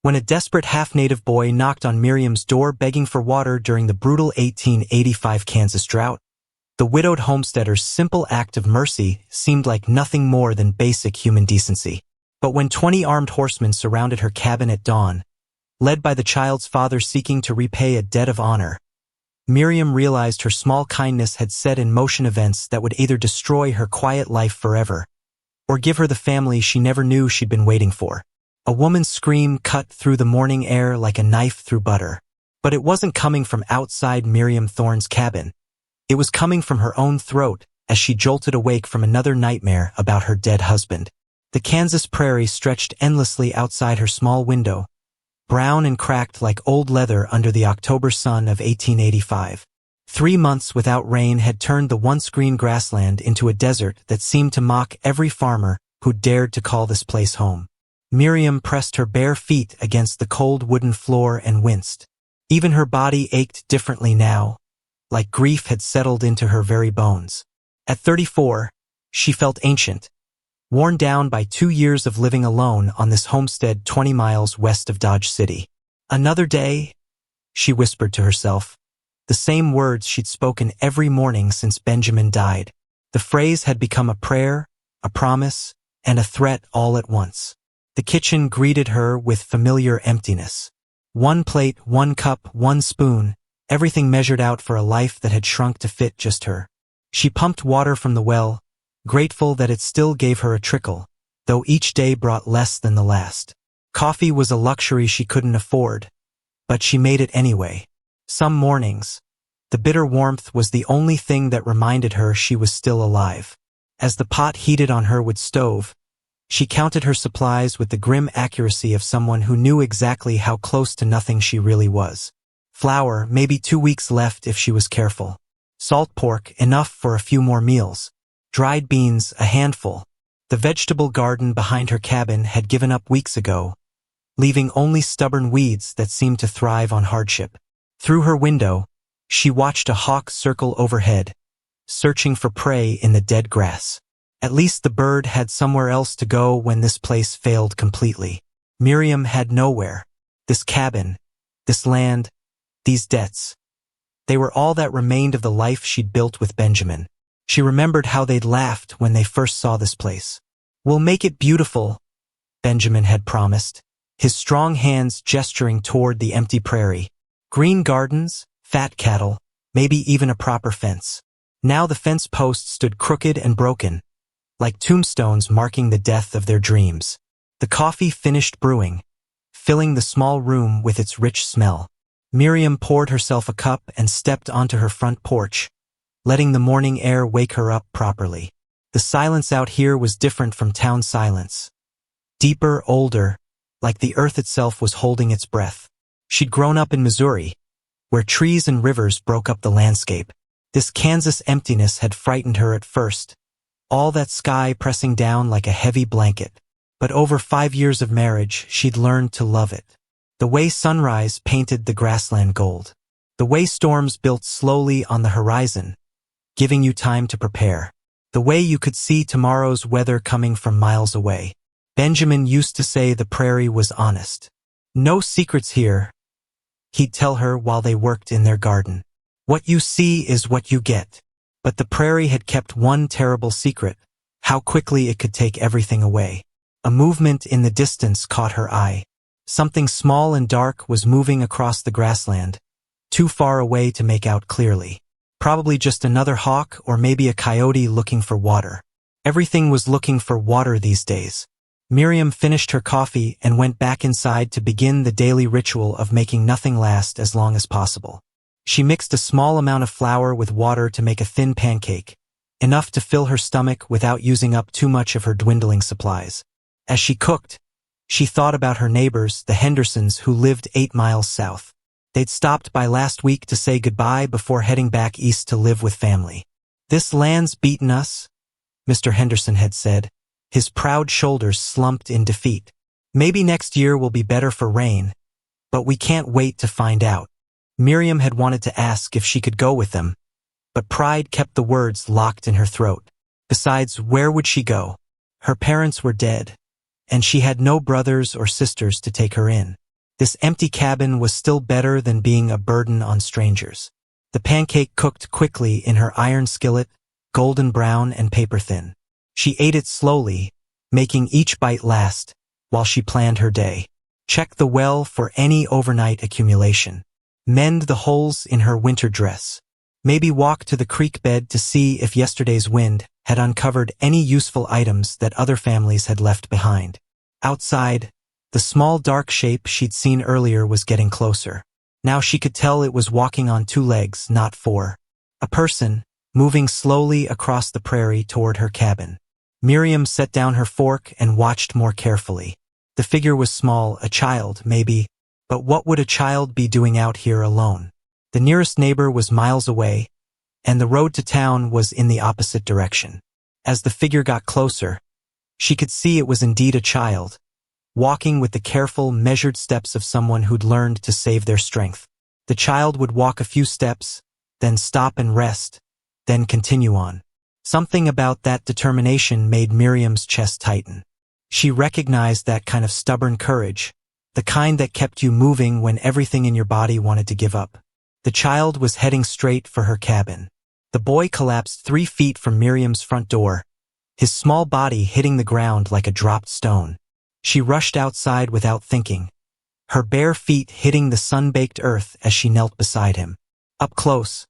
when a desperate half-native boy knocked on Miriam's door begging for water during the brutal 1885 Kansas drought. The widowed homesteader's simple act of mercy seemed like nothing more than basic human decency. But when 20 armed horsemen surrounded her cabin at dawn, led by the child's father seeking to repay a debt of honor, Miriam realized her small kindness had set in motion events that would either destroy her quiet life forever or give her the family she never knew she'd been waiting for. A woman's scream cut through the morning air like a knife through butter. But it wasn't coming from outside Miriam Thorne's cabin. It was coming from her own throat as she jolted awake from another nightmare about her dead husband. The Kansas prairie stretched endlessly outside her small window, brown and cracked like old leather under the October sun of 1885. 3 months without rain had turned the once green grassland into a desert that seemed to mock every farmer who dared to call this place home. Miriam pressed her bare feet against the cold wooden floor and winced. Even her body ached differently now, like grief had settled into her very bones. At 34, she felt ancient, worn down by 2 years of living alone on this homestead 20 miles west of Dodge City. Another day, she whispered to herself, the same words she'd spoken every morning since Benjamin died. The phrase had become a prayer, a promise, and a threat all at once. The kitchen greeted her with familiar emptiness. 1 plate, 1 cup, 1 spoon, everything measured out for a life that had shrunk to fit just her. She pumped water from the well, grateful that it still gave her a trickle, though each day brought less than the last. Coffee was a luxury she couldn't afford, but she made it anyway. Some mornings, the bitter warmth was the only thing that reminded her she was still alive. As the pot heated on her wood stove, she counted her supplies with the grim accuracy of someone who knew exactly how close to nothing she really was. Flour, maybe 2 weeks left if she was careful. Salt pork, enough for a few more meals. Dried beans, a handful. The vegetable garden behind her cabin had given up weeks ago, leaving only stubborn weeds that seemed to thrive on hardship. Through her window, she watched a hawk circle overhead, searching for prey in the dead grass. At least the bird had somewhere else to go when this place failed completely. Miriam had nowhere. This cabin, this land, these debts. They were all that remained of the life she'd built with Benjamin. She remembered how they'd laughed when they first saw this place. "We'll make it beautiful," Benjamin had promised, his strong hands gesturing toward the empty prairie. Green gardens, fat cattle, maybe even a proper fence. Now the fence posts stood crooked and broken, like tombstones marking the death of their dreams. The coffee finished brewing, filling the small room with its rich smell. Miriam poured herself a cup and stepped onto her front porch, letting the morning air wake her up properly. The silence out here was different from town silence. Deeper, older, like the earth itself was holding its breath. She'd grown up in Missouri, where trees and rivers broke up the landscape. This Kansas emptiness had frightened her at first, all that sky pressing down like a heavy blanket. But over 5 years of marriage, she'd learned to love it. The way sunrise painted the grassland gold. The way storms built slowly on the horizon, giving you time to prepare. The way you could see tomorrow's weather coming from miles away. Benjamin used to say the prairie was honest. "No secrets here," he'd tell her while they worked in their garden. "What you see is what you get." But the prairie had kept one terrible secret: how quickly it could take everything away. A movement in the distance caught her eye. Something small and dark was moving across the grassland, too far away to make out clearly. Probably just another hawk or maybe a coyote looking for water. Everything was looking for water these days. Miriam finished her coffee and went back inside to begin the daily ritual of making nothing last as long as possible. She mixed a small amount of flour with water to make a thin pancake, enough to fill her stomach without using up too much of her dwindling supplies. As she cooked, she thought about her neighbors, the Hendersons, who lived 8 miles south. They'd stopped by last week to say goodbye before heading back east to live with family. "This land's beaten us," Mr. Henderson had said, his proud shoulders slumped in defeat. "Maybe next year will be better for rain, but we can't wait to find out." Miriam had wanted to ask if she could go with them, but pride kept the words locked in her throat. Besides, where would she go? Her parents were dead, and she had no brothers or sisters to take her in. This empty cabin was still better than being a burden on strangers. The pancake cooked quickly in her iron skillet, golden brown and paper-thin. She ate it slowly, making each bite last, while she planned her day. Check the well for any overnight accumulation. Mend the holes in her winter dress. Maybe walk to the creek bed to see if yesterday's wind had uncovered any useful items that other families had left behind. Outside, the small dark shape she'd seen earlier was getting closer. Now she could tell it was walking on 2 legs, not 4. A person, moving slowly across the prairie toward her cabin. Miriam set down her fork and watched more carefully. The figure was small, a child, maybe, but what would a child be doing out here alone? The nearest neighbor was miles away, and the road to town was in the opposite direction. As the figure got closer, she could see it was indeed a child, walking with the careful, measured steps of someone who'd learned to save their strength. The child would walk a few steps, then stop and rest, then continue on. Something about that determination made Miriam's chest tighten. She recognized that kind of stubborn courage, the kind that kept you moving when everything in your body wanted to give up. The child was heading straight for her cabin. The boy collapsed 3 feet from Miriam's front door, his small body hitting the ground like a dropped stone. She rushed outside without thinking, her bare feet hitting the sun-baked earth as she knelt beside him. Up close,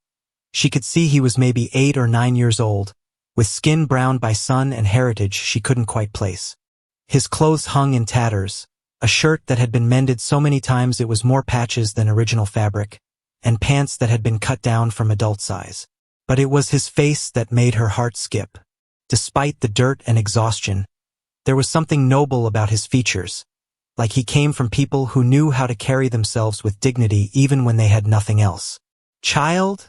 she could see he was maybe 8 or 9 years old, with skin browned by sun and heritage she couldn't quite place. His clothes hung in tatters, a shirt that had been mended so many times it was more patches than original fabric, and pants that had been cut down from adult size. But it was his face that made her heart skip. Despite the dirt and exhaustion, there was something noble about his features, like he came from people who knew how to carry themselves with dignity even when they had nothing else. "Child?"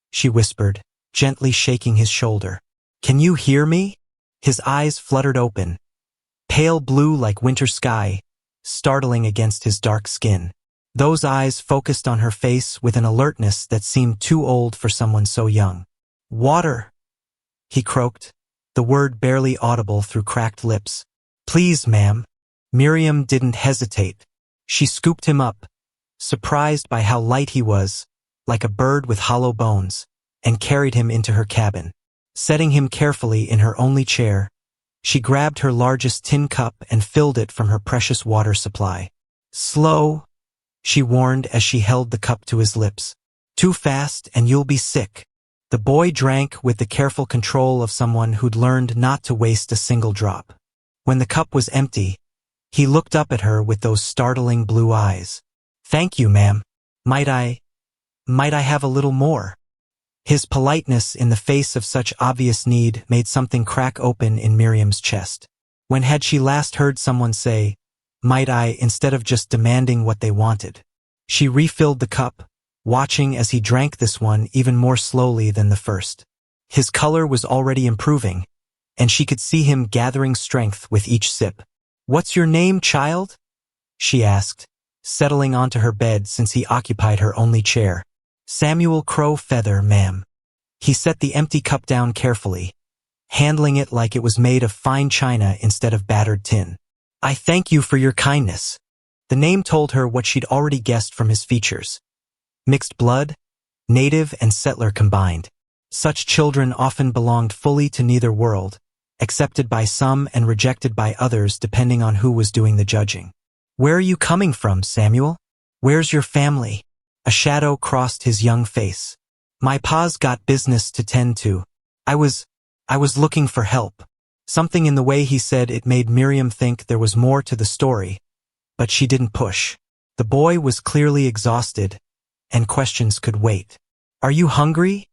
she whispered, gently shaking his shoulder. "Can you hear me?" His eyes fluttered open, pale blue like winter sky, startling against his dark skin. Those eyes focused on her face with an alertness that seemed too old for someone so young. "Water," he croaked, the word barely audible through cracked lips. "Please, ma'am." Miriam didn't hesitate. She scooped him up, surprised by how light he was, like a bird with hollow bones, and carried him into her cabin. Setting him carefully in her only chair, she grabbed her largest tin cup and filled it from her precious water supply. "Slow," she warned as she held the cup to his lips. "Too fast and you'll be sick." The boy drank with the careful control of someone who'd learned not to waste a single drop. When the cup was empty, he looked up at her with those startling blue eyes. "Thank you, ma'am. Might I have a little more?" His politeness in the face of such obvious need made something crack open in Miriam's chest. When had she last heard someone say, "Might I," instead of just demanding what they wanted? She refilled the cup, watching as he drank this one even more slowly than the first. His color was already improving, and she could see him gathering strength with each sip. "What's your name, child?" she asked, settling onto her bed since he occupied her only chair. "Samuel Crow Feather, ma'am." He set the empty cup down carefully, handling it like it was made of fine china instead of battered tin. "I thank you for your kindness." The name told her what she'd already guessed from his features. Mixed blood, native and settler combined. Such children often belonged fully to neither world, accepted by some and rejected by others depending on who was doing the judging. "Where are you coming from, Samuel? Where's your family?" A shadow crossed his young face. "My pa's got business to tend to. I was looking for help." Something in the way he said it made Miriam think there was more to the story, but she didn't push. The boy was clearly exhausted, and questions could wait. "Are you hungry?"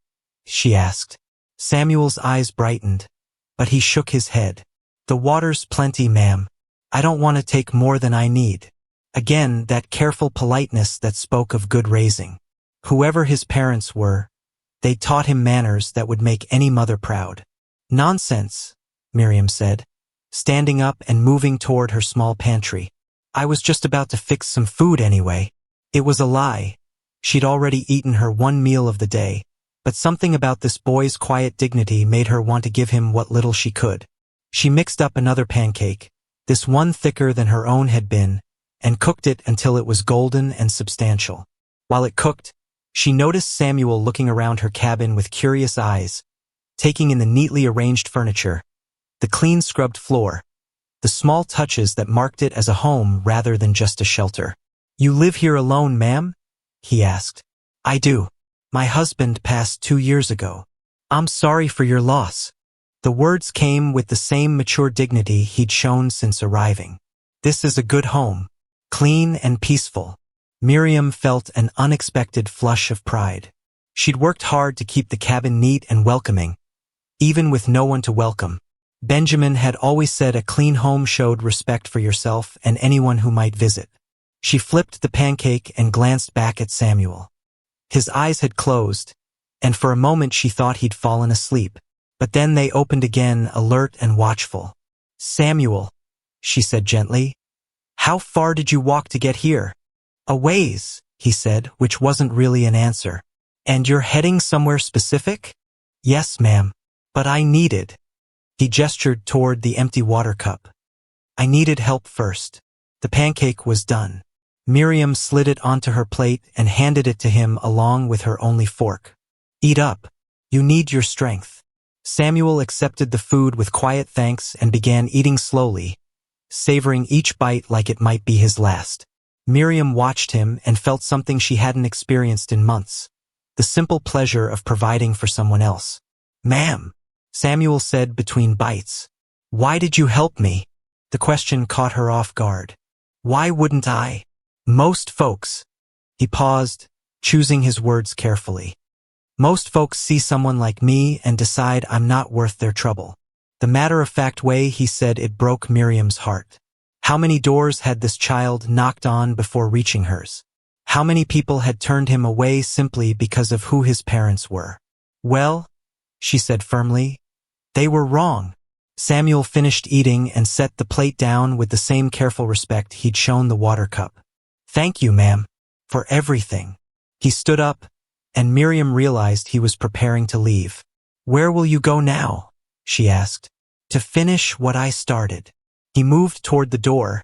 she asked. Samuel's eyes brightened, but he shook his head. "The water's plenty, ma'am. I don't want to take more than I need." Again, that careful politeness that spoke of good raising. Whoever his parents were, they taught him manners that would make any mother proud. "Nonsense," Miriam said, standing up and moving toward her small pantry. "I was just about to fix some food anyway." It was a lie. She'd already eaten her one meal of the day, but something about this boy's quiet dignity made her want to give him what little she could. She mixed up another pancake, this one thicker than her own had been, and cooked it until it was golden and substantial. While it cooked, she noticed Samuel looking around her cabin with curious eyes, taking in the neatly arranged furniture, the clean scrubbed floor, the small touches that marked it as a home rather than just a shelter. "You live here alone, ma'am?" he asked. "I do. My husband passed 2 years ago. I'm sorry for your loss." The words came with the same mature dignity he'd shown since arriving. "This is a good home, clean and peaceful." Miriam felt an unexpected flush of pride. She'd worked hard to keep the cabin neat and welcoming, even with no one to welcome. Benjamin had always said a clean home showed respect for yourself and anyone who might visit. She flipped the pancake and glanced back at Samuel. His eyes had closed, and for a moment she thought he'd fallen asleep. But then they opened again, alert and watchful. "Samuel," she said gently, "how far did you walk to get here?" "A ways," he said, which wasn't really an answer. "And you're heading somewhere specific?" "Yes, ma'am. But I needed." He gestured toward the empty water cup. "I needed help first." The pancake was done. Miriam slid it onto her plate and handed it to him along with her only fork. "Eat up. You need your strength." Samuel accepted the food with quiet thanks and began eating slowly, savoring each bite like it might be his last. Miriam watched him and felt something she hadn't experienced in months, the simple pleasure of providing for someone else. "Ma'am," Samuel said between bites. "Why did you help me?" The question caught her off guard. "Why wouldn't I? Most folks." He paused, choosing his words carefully. "Most folks see someone like me and decide I'm not worth their trouble." The matter-of-fact way he said it broke Miriam's heart. How many doors had this child knocked on before reaching hers? How many people had turned him away simply because of who his parents were? "Well," she said firmly, "they were wrong." Samuel finished eating and set the plate down with the same careful respect he'd shown the water cup. "Thank you, ma'am, for everything." He stood up, and Miriam realized he was preparing to leave. "Where will you go now?" she asked. "To finish what I started." He moved toward the door,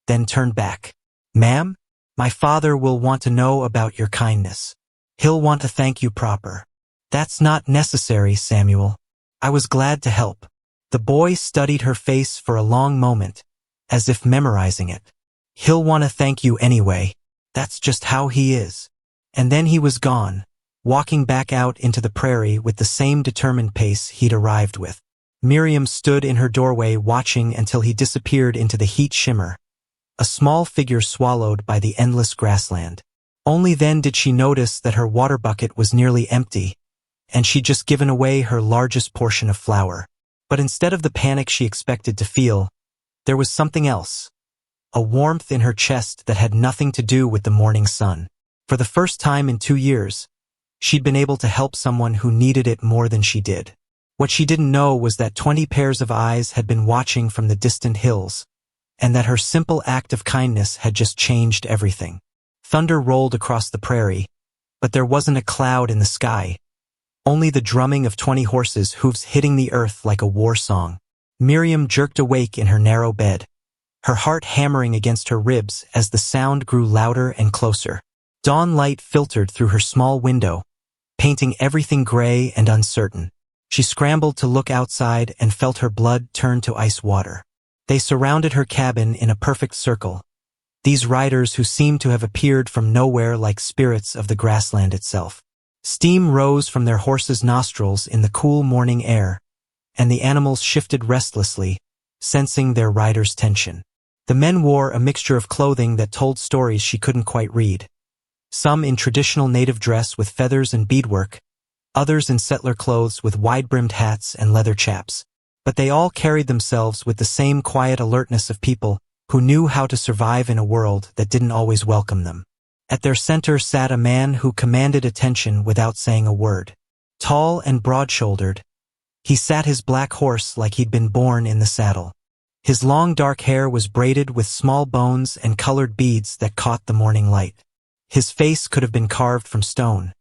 then turned back. "Ma'am, my father will want to know about your kindness. He'll want to thank you proper." "That's not necessary, Samuel. I was glad to help." The boy studied her face for a long moment, as if memorizing it. "He'll want to thank you anyway. That's just how he is." And then he was gone, walking back out into the prairie with the same determined pace he'd arrived with. Miriam stood in her doorway watching until he disappeared into the heat shimmer, a small figure swallowed by the endless grassland. Only then did she notice that her water bucket was nearly empty, and she'd just given away her largest portion of flour. But instead of the panic she expected to feel, there was something else, a warmth in her chest that had nothing to do with the morning sun. For the first time in 2 years, she'd been able to help someone who needed it more than she did. What she didn't know was that 20 pairs of eyes had been watching from the distant hills, and that her simple act of kindness had just changed everything. Thunder rolled across the prairie, but there wasn't a cloud in the sky, only the drumming of 20 horses' hooves hitting the earth like a war song. Miriam jerked awake in her narrow bed, her heart hammering against her ribs as the sound grew louder and closer. Dawn light filtered through her small window, painting everything gray and uncertain. She scrambled to look outside and felt her blood turn to ice water. They surrounded her cabin in a perfect circle, these riders who seemed to have appeared from nowhere like spirits of the grassland itself. Steam rose from their horses' nostrils in the cool morning air, and the animals shifted restlessly, sensing their riders' tension. The men wore a mixture of clothing that told stories she couldn't quite read. Some in traditional native dress with feathers and beadwork, others in settler clothes with wide-brimmed hats and leather chaps. But they all carried themselves with the same quiet alertness of people who knew how to survive in a world that didn't always welcome them. At their center sat a man who commanded attention without saying a word. Tall and broad-shouldered, he sat his black horse like he'd been born in the saddle. His long dark hair was braided with small bones and colored beads that caught the morning light. His face could have been carved from stone.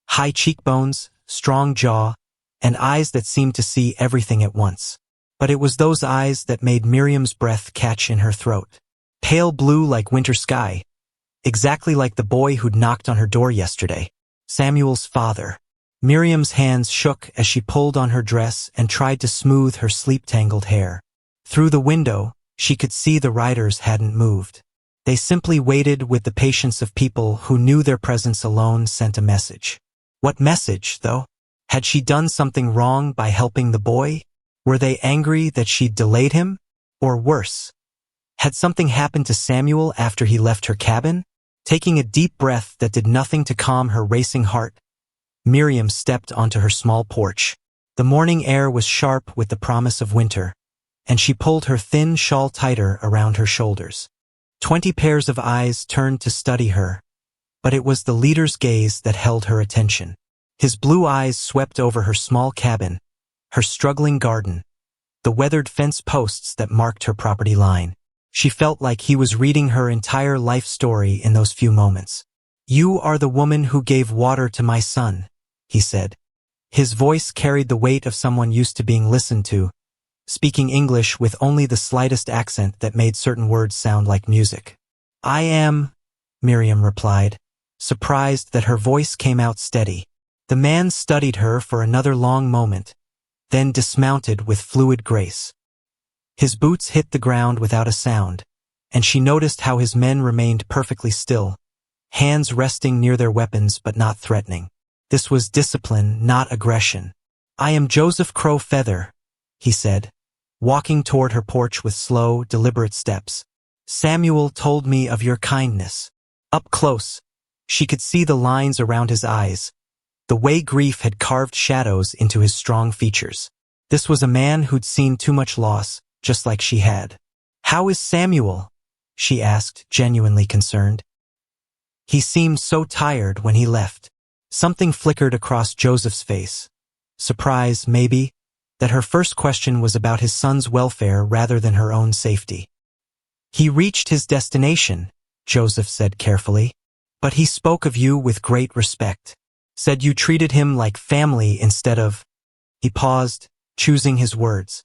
High cheekbones, strong jaw, and eyes that seemed to see everything at once. But it was those eyes that made Miriam's breath catch in her throat. pale blue like winter sky, exactly like the boy who'd knocked on her door yesterday. Samuel's father. Miriam's hands shook as she pulled on her dress and tried to smooth her sleep-tangled hair. Through the window, she could see the riders hadn't moved. They simply waited with the patience of people who knew their presence alone sent a message. What message, though? Had she done something wrong by helping the boy? Were they angry that she'd delayed him? Or worse, had something happened to Samuel after he left her cabin? Taking a deep breath that did nothing to calm her racing heart, Miriam stepped onto her small porch. The morning air was sharp with the promise of winter, and she pulled her thin shawl tighter around her shoulders. 20 pairs of eyes turned to study her, but it was the leader's gaze that held her attention. His blue eyes swept over her small cabin, her struggling garden, the weathered fence posts that marked her property line. She felt like he was reading her entire life story in those few moments. "You are the woman who gave water to my son," he said. His voice carried the weight of someone used to being listened to, speaking English with only the slightest accent that made certain words sound like music. "I am," Miriam replied, surprised that her voice came out steady. The man studied her for another long moment, then dismounted with fluid grace. His boots hit the ground without a sound, and she noticed how his men remained perfectly still, hands resting near their weapons but not threatening. This was discipline, not aggression. "I am Joseph Crow Feather," he said, walking toward her porch with slow, deliberate steps. "Samuel told me of your kindness." Up close, she could see the lines around his eyes, the way grief had carved shadows into his strong features. This was a man who'd seen too much loss, just like she had. "How is Samuel?" she asked, genuinely concerned. "He seemed so tired when he left." Something flickered across Joseph's face. Surprise, maybe, that her first question was about his son's welfare rather than her own safety. "He reached his destination," Joseph said carefully. "But he spoke of you with great respect. Said you treated him like family instead of—" He paused, choosing his words.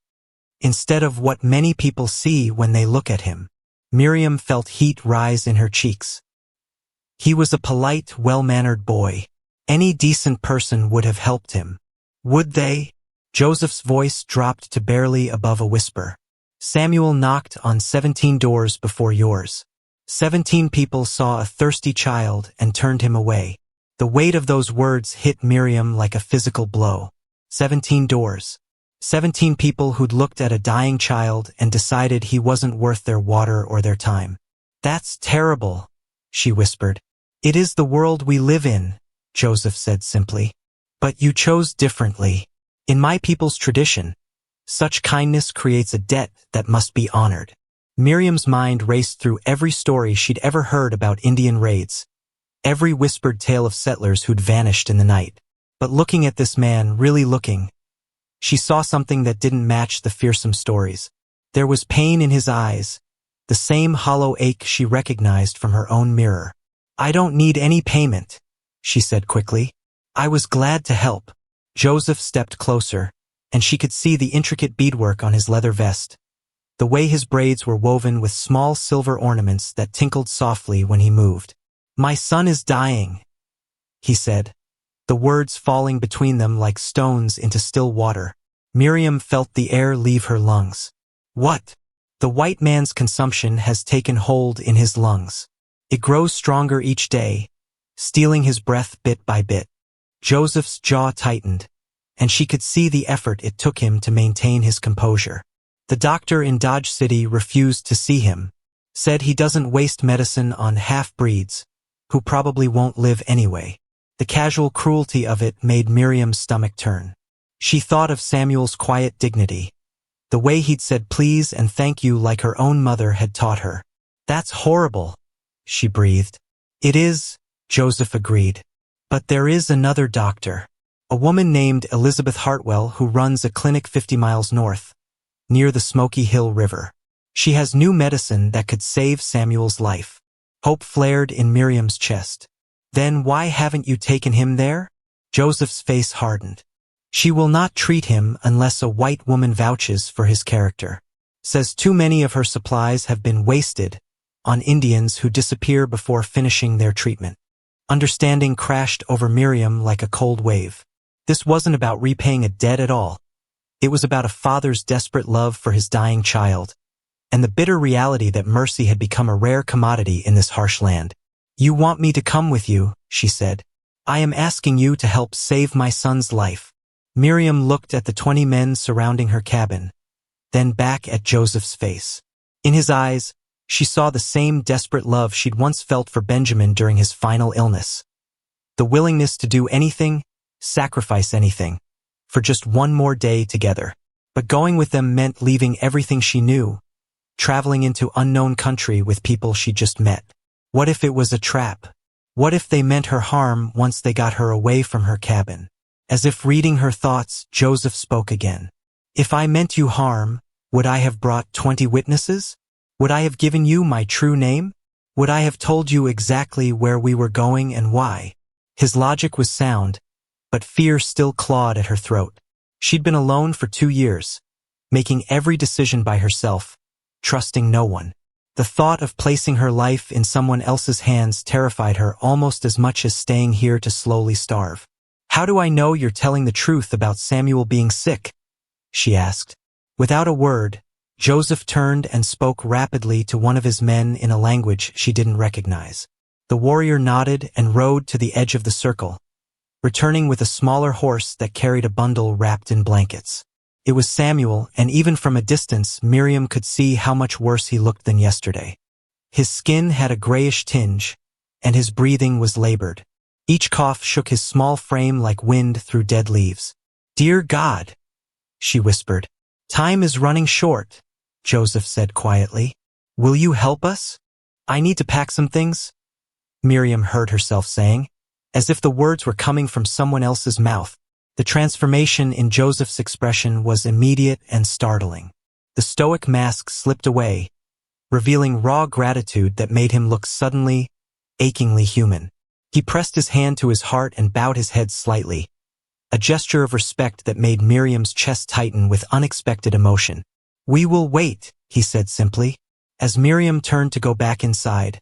"Instead of what many people see when they look at him." Miriam felt heat rise in her cheeks. "He was a polite, well-mannered boy. Any decent person would have helped him." "Would they?" Joseph's voice dropped to barely above a whisper. "Samuel knocked on 17 doors before yours. 17 people saw a thirsty child and turned him away." The weight of those words hit Miriam like a physical blow. 17 doors. 17 people who'd looked at a dying child and decided he wasn't worth their water or their time. "That's terrible," she whispered. "It is the world we live in," Joseph said simply. "But you chose differently. In my people's tradition, such kindness creates a debt that must be honored." Miriam's mind raced through every story she'd ever heard about Indian raids, every whispered tale of settlers who'd vanished in the night. But looking at this man, really looking, she saw something that didn't match the fearsome stories. There was pain in his eyes, the same hollow ache she recognized from her own mirror. "I don't need any payment," she said quickly. "I was glad to help." Joseph stepped closer, and she could see the intricate beadwork on his leather vest, the way his braids were woven with small silver ornaments that tinkled softly when he moved. "My son is dying," he said, the words falling between them like stones into still water. Miriam felt the air leave her lungs. "What?" "The white man's consumption has taken hold in his lungs. It grows stronger each day, stealing his breath bit by bit." Joseph's jaw tightened, and she could see the effort it took him to maintain his composure. "The doctor in Dodge City refused to see him, said he doesn't waste medicine on half-breeds, who probably won't live anyway." The casual cruelty of it made Miriam's stomach turn. She thought of Samuel's quiet dignity, the way he'd said please and thank you like her own mother had taught her. "That's horrible," she breathed. "It is," Joseph agreed. "But there is another doctor. A woman named Elizabeth Hartwell who runs a clinic 50 miles north, near the Smoky Hill River. She has new medicine that could save Samuel's life." Hope flared in Miriam's chest. "Then why haven't you taken him there?" Joseph's face hardened. "She will not treat him unless a white woman vouches for his character. Says too many of her supplies have been wasted, on Indians who disappear before finishing their treatment. Understanding crashed over Miriam like a cold wave. This wasn't about repaying a debt at all. It was about a father's desperate love for his dying child, and the bitter reality that mercy had become a rare commodity in this harsh land. "You want me to come with you," she said. "I am asking you to help save my son's life." Miriam looked at the 20 men surrounding her cabin, then back at Joseph's face. In his eyes, she saw the same desperate love she'd once felt for Benjamin during his final illness. The willingness to do anything, sacrifice anything, for just one more day together. But going with them meant leaving everything she knew, traveling into unknown country with people she just met. What if it was a trap? What if they meant her harm once they got her away from her cabin? As if reading her thoughts, Joseph spoke again. "If I meant you harm, would I have brought 20 witnesses? Would I have given you my true name? Would I have told you exactly where we were going and why?" His logic was sound, but fear still clawed at her throat. She'd been alone for 2 years, making every decision by herself, trusting no one. The thought of placing her life in someone else's hands terrified her almost as much as staying here to slowly starve. "How do I know you're telling the truth about Samuel being sick?" she asked. Without a word, Joseph turned and spoke rapidly to one of his men in a language she didn't recognize. The warrior nodded and rode to the edge of the circle, returning with a smaller horse that carried a bundle wrapped in blankets. It was Samuel, and even from a distance, Miriam could see how much worse he looked than yesterday. His skin had a grayish tinge, and his breathing was labored. Each cough shook his small frame like wind through dead leaves. "Dear God," she whispered. "Time is running short," Joseph said quietly. "Will you help us? I need to pack some things," Miriam heard herself saying, as if the words were coming from someone else's mouth. The transformation in Joseph's expression was immediate and startling. The stoic mask slipped away, revealing raw gratitude that made him look suddenly, achingly human. He pressed his hand to his heart and bowed his head slightly, a gesture of respect that made Miriam's chest tighten with unexpected emotion. "We will wait," he said simply. As Miriam turned to go back inside,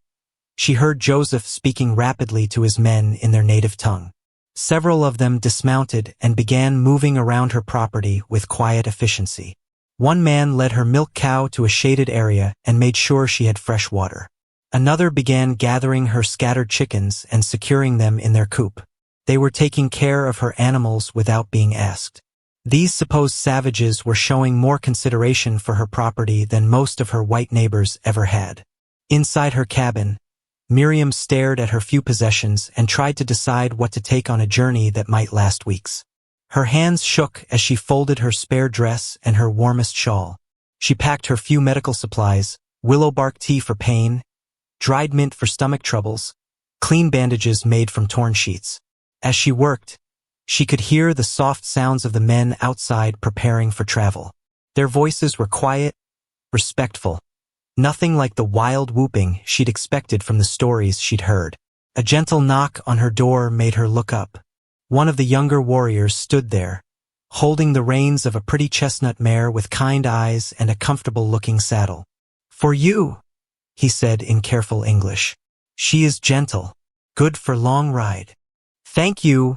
she heard Joseph speaking rapidly to his men in their native tongue. Several of them dismounted and began moving around her property with quiet efficiency. One man led her milk cow to a shaded area and made sure she had fresh water. Another began gathering her scattered chickens and securing them in their coop. They were taking care of her animals without being asked. These supposed savages were showing more consideration for her property than most of her white neighbors ever had. Inside her cabin, Miriam stared at her few possessions and tried to decide what to take on a journey that might last weeks. Her hands shook as she folded her spare dress and her warmest shawl. She packed her few medical supplies, willow bark tea for pain, dried mint for stomach troubles, clean bandages made from torn sheets. As she worked, she could hear the soft sounds of the men outside preparing for travel. Their voices were quiet, respectful. Nothing like the wild whooping she'd expected from the stories she'd heard. A gentle knock on her door made her look up. One of the younger warriors stood there, holding the reins of a pretty chestnut mare with kind eyes and a comfortable-looking saddle. "For you," he said in careful English. "She is gentle, good for long ride." "Thank you,"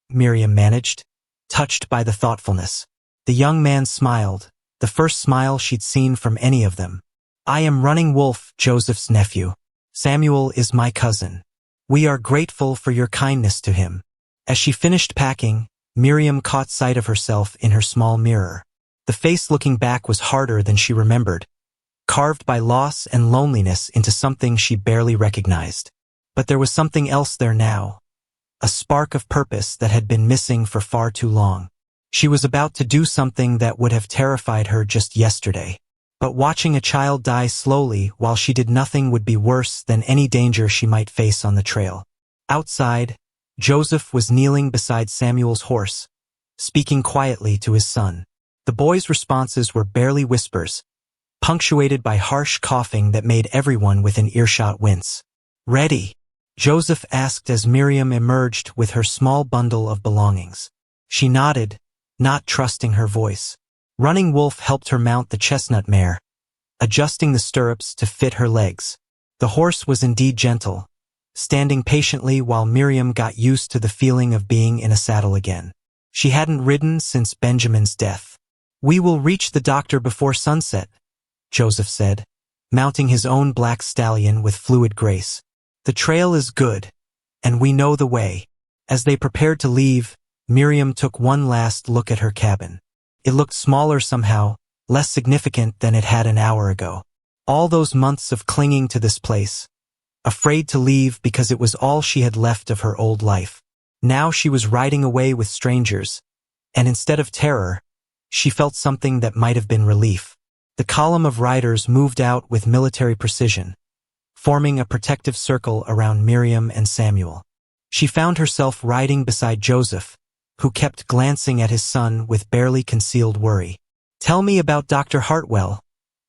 Miriam managed, touched by the thoughtfulness. The young man smiled, the first smile she'd seen from any of them. "I am Running Wolf, Joseph's nephew. Samuel is my cousin. We are grateful for your kindness to him." As she finished packing, Miriam caught sight of herself in her small mirror. The face looking back was harder than she remembered, carved by loss and loneliness into something she barely recognized. But there was something else there now, a spark of purpose that had been missing for far too long. She was about to do something that would have terrified her just yesterday. But watching a child die slowly while she did nothing would be worse than any danger she might face on the trail. Outside, Joseph was kneeling beside Samuel's horse, speaking quietly to his son. The boy's responses were barely whispers, punctuated by harsh coughing that made everyone within earshot wince. "Ready?" Joseph asked as Miriam emerged with her small bundle of belongings. She nodded, not trusting her voice. Running Wolf helped her mount the chestnut mare, adjusting the stirrups to fit her legs. The horse was indeed gentle, standing patiently while Miriam got used to the feeling of being in a saddle again. She hadn't ridden since Benjamin's death. "We will reach the doctor before sunset," Joseph said, mounting his own black stallion with fluid grace. "The trail is good, and we know the way." As they prepared to leave, Miriam took one last look at her cabin. It looked smaller somehow, less significant than it had an hour ago. All those months of clinging to this place, afraid to leave because it was all she had left of her old life. Now she was riding away with strangers, and instead of terror, she felt something that might have been relief. The column of riders moved out with military precision, forming a protective circle around Miriam and Samuel. She found herself riding beside Joseph, who kept glancing at his son with barely concealed worry. "Tell me about Dr. Hartwell,"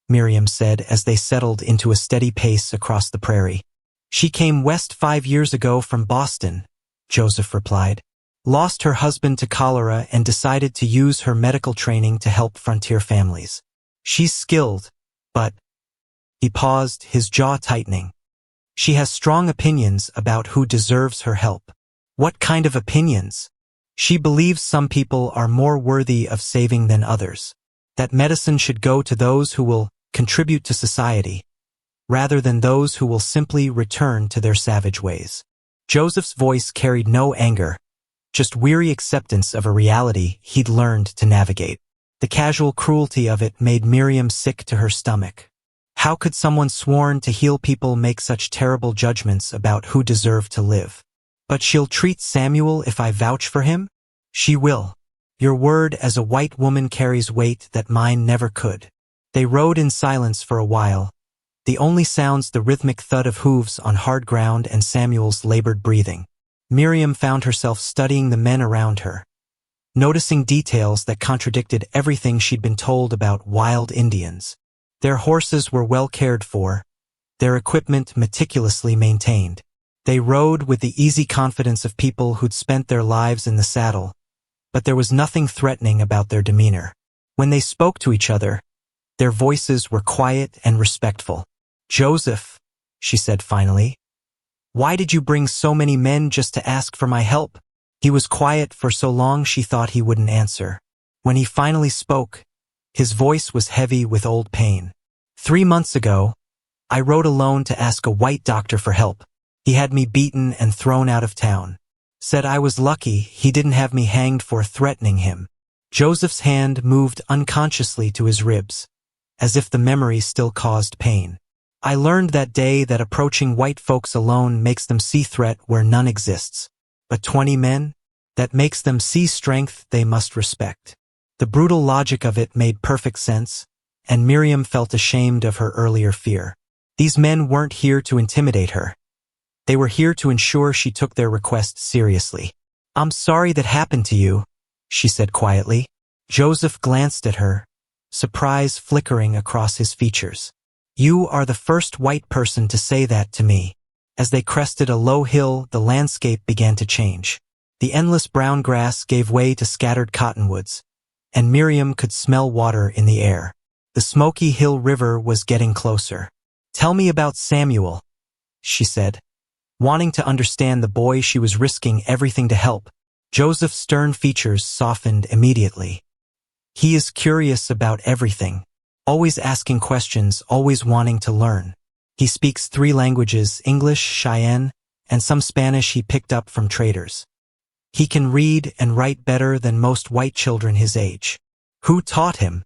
Miriam said as they settled into a steady pace across the prairie. "She came west 5 years ago from Boston," Joseph replied. "Lost her husband to cholera and decided to use her medical training to help frontier families. She's skilled, but—" He paused, his jaw tightening. "She has strong opinions about who deserves her help." "What kind of opinions?" "She believes some people are more worthy of saving than others. That medicine should go to those who will contribute to society, rather than those who will simply return to their savage ways." Joseph's voice carried no anger, just weary acceptance of a reality he'd learned to navigate. The casual cruelty of it made Miriam sick to her stomach. How could someone sworn to heal people make such terrible judgments about who deserved to live? "But she'll treat Samuel if I vouch for him?" "She will. Your word as a white woman carries weight that mine never could." They rode in silence for a while, the only sounds the rhythmic thud of hooves on hard ground and Samuel's labored breathing. Miriam found herself studying the men around her, noticing details that contradicted everything she'd been told about wild Indians. Their horses were well cared for, their equipment meticulously maintained. They rode with the easy confidence of people who'd spent their lives in the saddle, but there was nothing threatening about their demeanor. When they spoke to each other, their voices were quiet and respectful. "Joseph," she said finally, "why did you bring so many men just to ask for my help?" He was quiet for so long she thought he wouldn't answer. When he finally spoke, his voice was heavy with old pain. 3 months ago, I rode alone to ask a white doctor for help. He had me beaten and thrown out of town. Said I was lucky he didn't have me hanged for threatening him." Joseph's hand moved unconsciously to his ribs, as if the memory still caused pain. "I learned that day that approaching white folks alone makes them see threat where none exists. But 20 men? That makes them see strength they must respect." The brutal logic of it made perfect sense, and Miriam felt ashamed of her earlier fear. These men weren't here to intimidate her. They were here to ensure she took their request seriously. "I'm sorry that happened to you," she said quietly. Joseph glanced at her, surprise flickering across his features. "You are the first white person to say that to me." As they crested a low hill, the landscape began to change. The endless brown grass gave way to scattered cottonwoods, and Miriam could smell water in the air. The smoky hill river was getting closer. "Tell me about Samuel," she said, wanting to understand the boy she was risking everything to help. Joseph's stern features softened immediately. "He is curious about everything, always asking questions, always wanting to learn. He speaks 3 languages, English, Cheyenne, and some Spanish he picked up from traders. He can read and write better than most white children his age." "Who taught him?"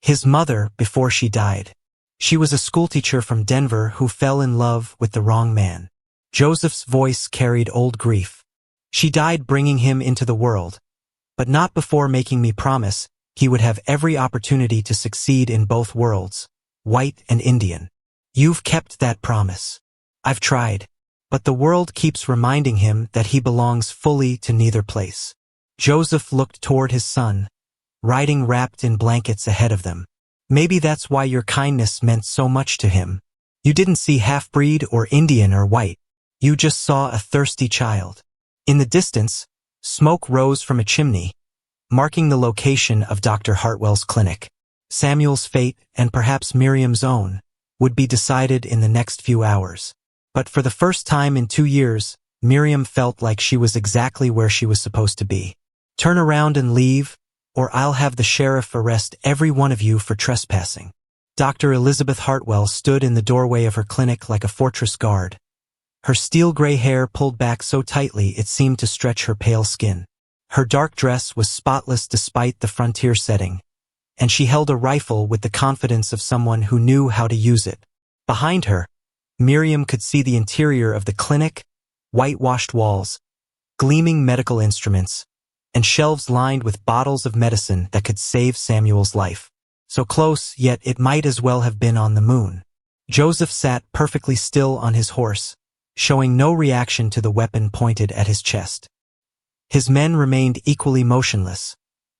"His mother, before she died. She was a schoolteacher from Denver who fell in love with the wrong man." Joseph's voice carried old grief. "She died bringing him into the world, but not before making me promise he would have every opportunity to succeed in both worlds, white and Indian. You've kept that promise." "I've tried, but the world keeps reminding him that he belongs fully to neither place." Joseph looked toward his son, riding wrapped in blankets ahead of them. "Maybe that's why your kindness meant so much to him. You didn't see half-breed or Indian or white. You just saw a thirsty child." In the distance, smoke rose from a chimney, marking the location of Dr. Hartwell's clinic. Samuel's fate, and perhaps Miriam's own, would be decided in the next few hours. But for the first time in 2 years, Miriam felt like she was exactly where she was supposed to be. Turn around and leave, or I'll have the sheriff arrest every one of you for trespassing. Dr. Elizabeth Hartwell stood in the doorway of her clinic like a fortress guard. Her steel-gray hair pulled back so tightly it seemed to stretch her pale skin. Her dark dress was spotless despite the frontier setting, and she held a rifle with the confidence of someone who knew how to use it. Behind her, Miriam could see the interior of the clinic, whitewashed walls, gleaming medical instruments, and shelves lined with bottles of medicine that could save Samuel's life. So close, yet it might as well have been on the moon. Joseph sat perfectly still on his horse, showing no reaction to the weapon pointed at his chest. His men remained equally motionless,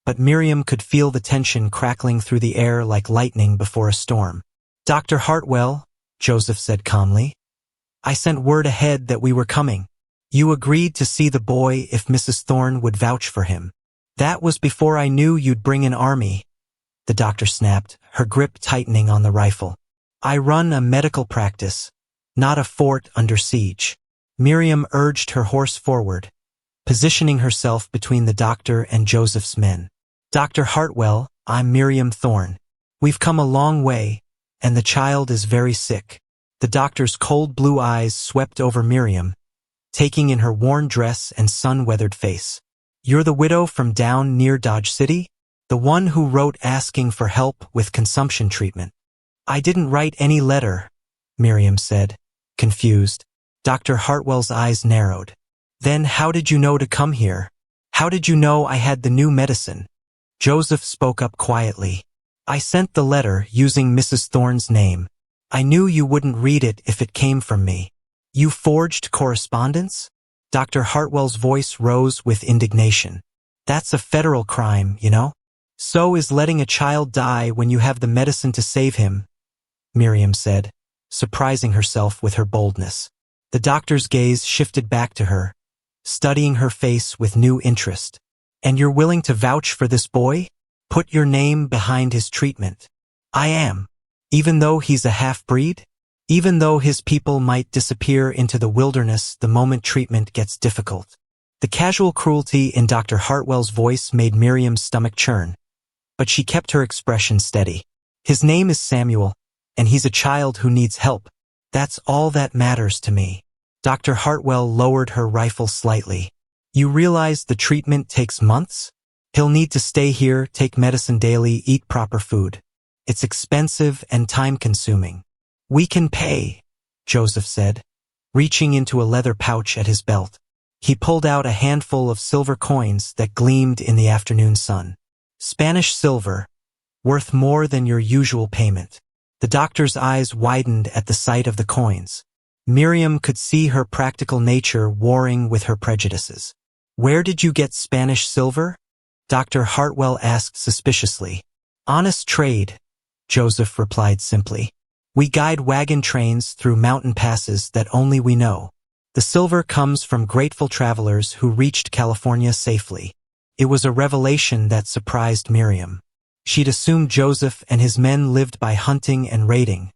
but Miriam could feel the tension crackling through the air like lightning before a storm. "Dr. Hartwell," Joseph said calmly, "I sent word ahead that we were coming. You agreed to see the boy if Mrs. Thorne would vouch for him. That was before I knew you'd bring an army," the doctor snapped, her grip tightening on the rifle. "I run a medical practice, not a fort under siege." Miriam urged her horse forward, positioning herself between the doctor and Joseph's men. "Dr. Hartwell, I'm Miriam Thorne. We've come a long way, and the child is very sick." The doctor's cold blue eyes swept over Miriam, taking in her worn dress and sun-weathered face. "You're the widow from down near Dodge City? The one who wrote asking for help with consumption treatment?" "I didn't write any letter," Miriam said, confused. Dr. Hartwell's eyes narrowed. "Then how did you know to come here? How did you know I had the new medicine?" Joseph spoke up quietly. "I sent the letter using Mrs. Thorne's name. I knew you wouldn't read it if it came from me." "You forged correspondence?" Dr. Hartwell's voice rose with indignation. "That's a federal crime, you know? So is letting a child die when you have the medicine to save him," Miriam said, surprising herself with her boldness. The doctor's gaze shifted back to her, studying her face with new interest. "And you're willing to vouch for this boy? Put your name behind his treatment?" "I am. Even though he's a half-breed? Even though his people might disappear into the wilderness the moment treatment gets difficult." The casual cruelty in Dr. Hartwell's voice made Miriam's stomach churn, but she kept her expression steady. "His name is Samuel, and he's a child who needs help. That's all that matters to me." Dr. Hartwell lowered her rifle slightly. "You realize the treatment takes months? He'll need to stay here, take medicine daily, eat proper food. It's expensive and time-consuming." "We can pay," Joseph said, reaching into a leather pouch at his belt. He pulled out a handful of silver coins that gleamed in the afternoon sun. "Spanish silver, worth more than your usual payment." The doctor's eyes widened at the sight of the coins. Miriam could see her practical nature warring with her prejudices. "Where did you get Spanish silver?" Dr. Hartwell asked suspiciously. "Honest trade," Joseph replied simply. "We guide wagon trains through mountain passes that only we know. The silver comes from grateful travelers who reached California safely." It was a revelation that surprised Miriam. She'd assumed Joseph and his men lived by hunting and raiding,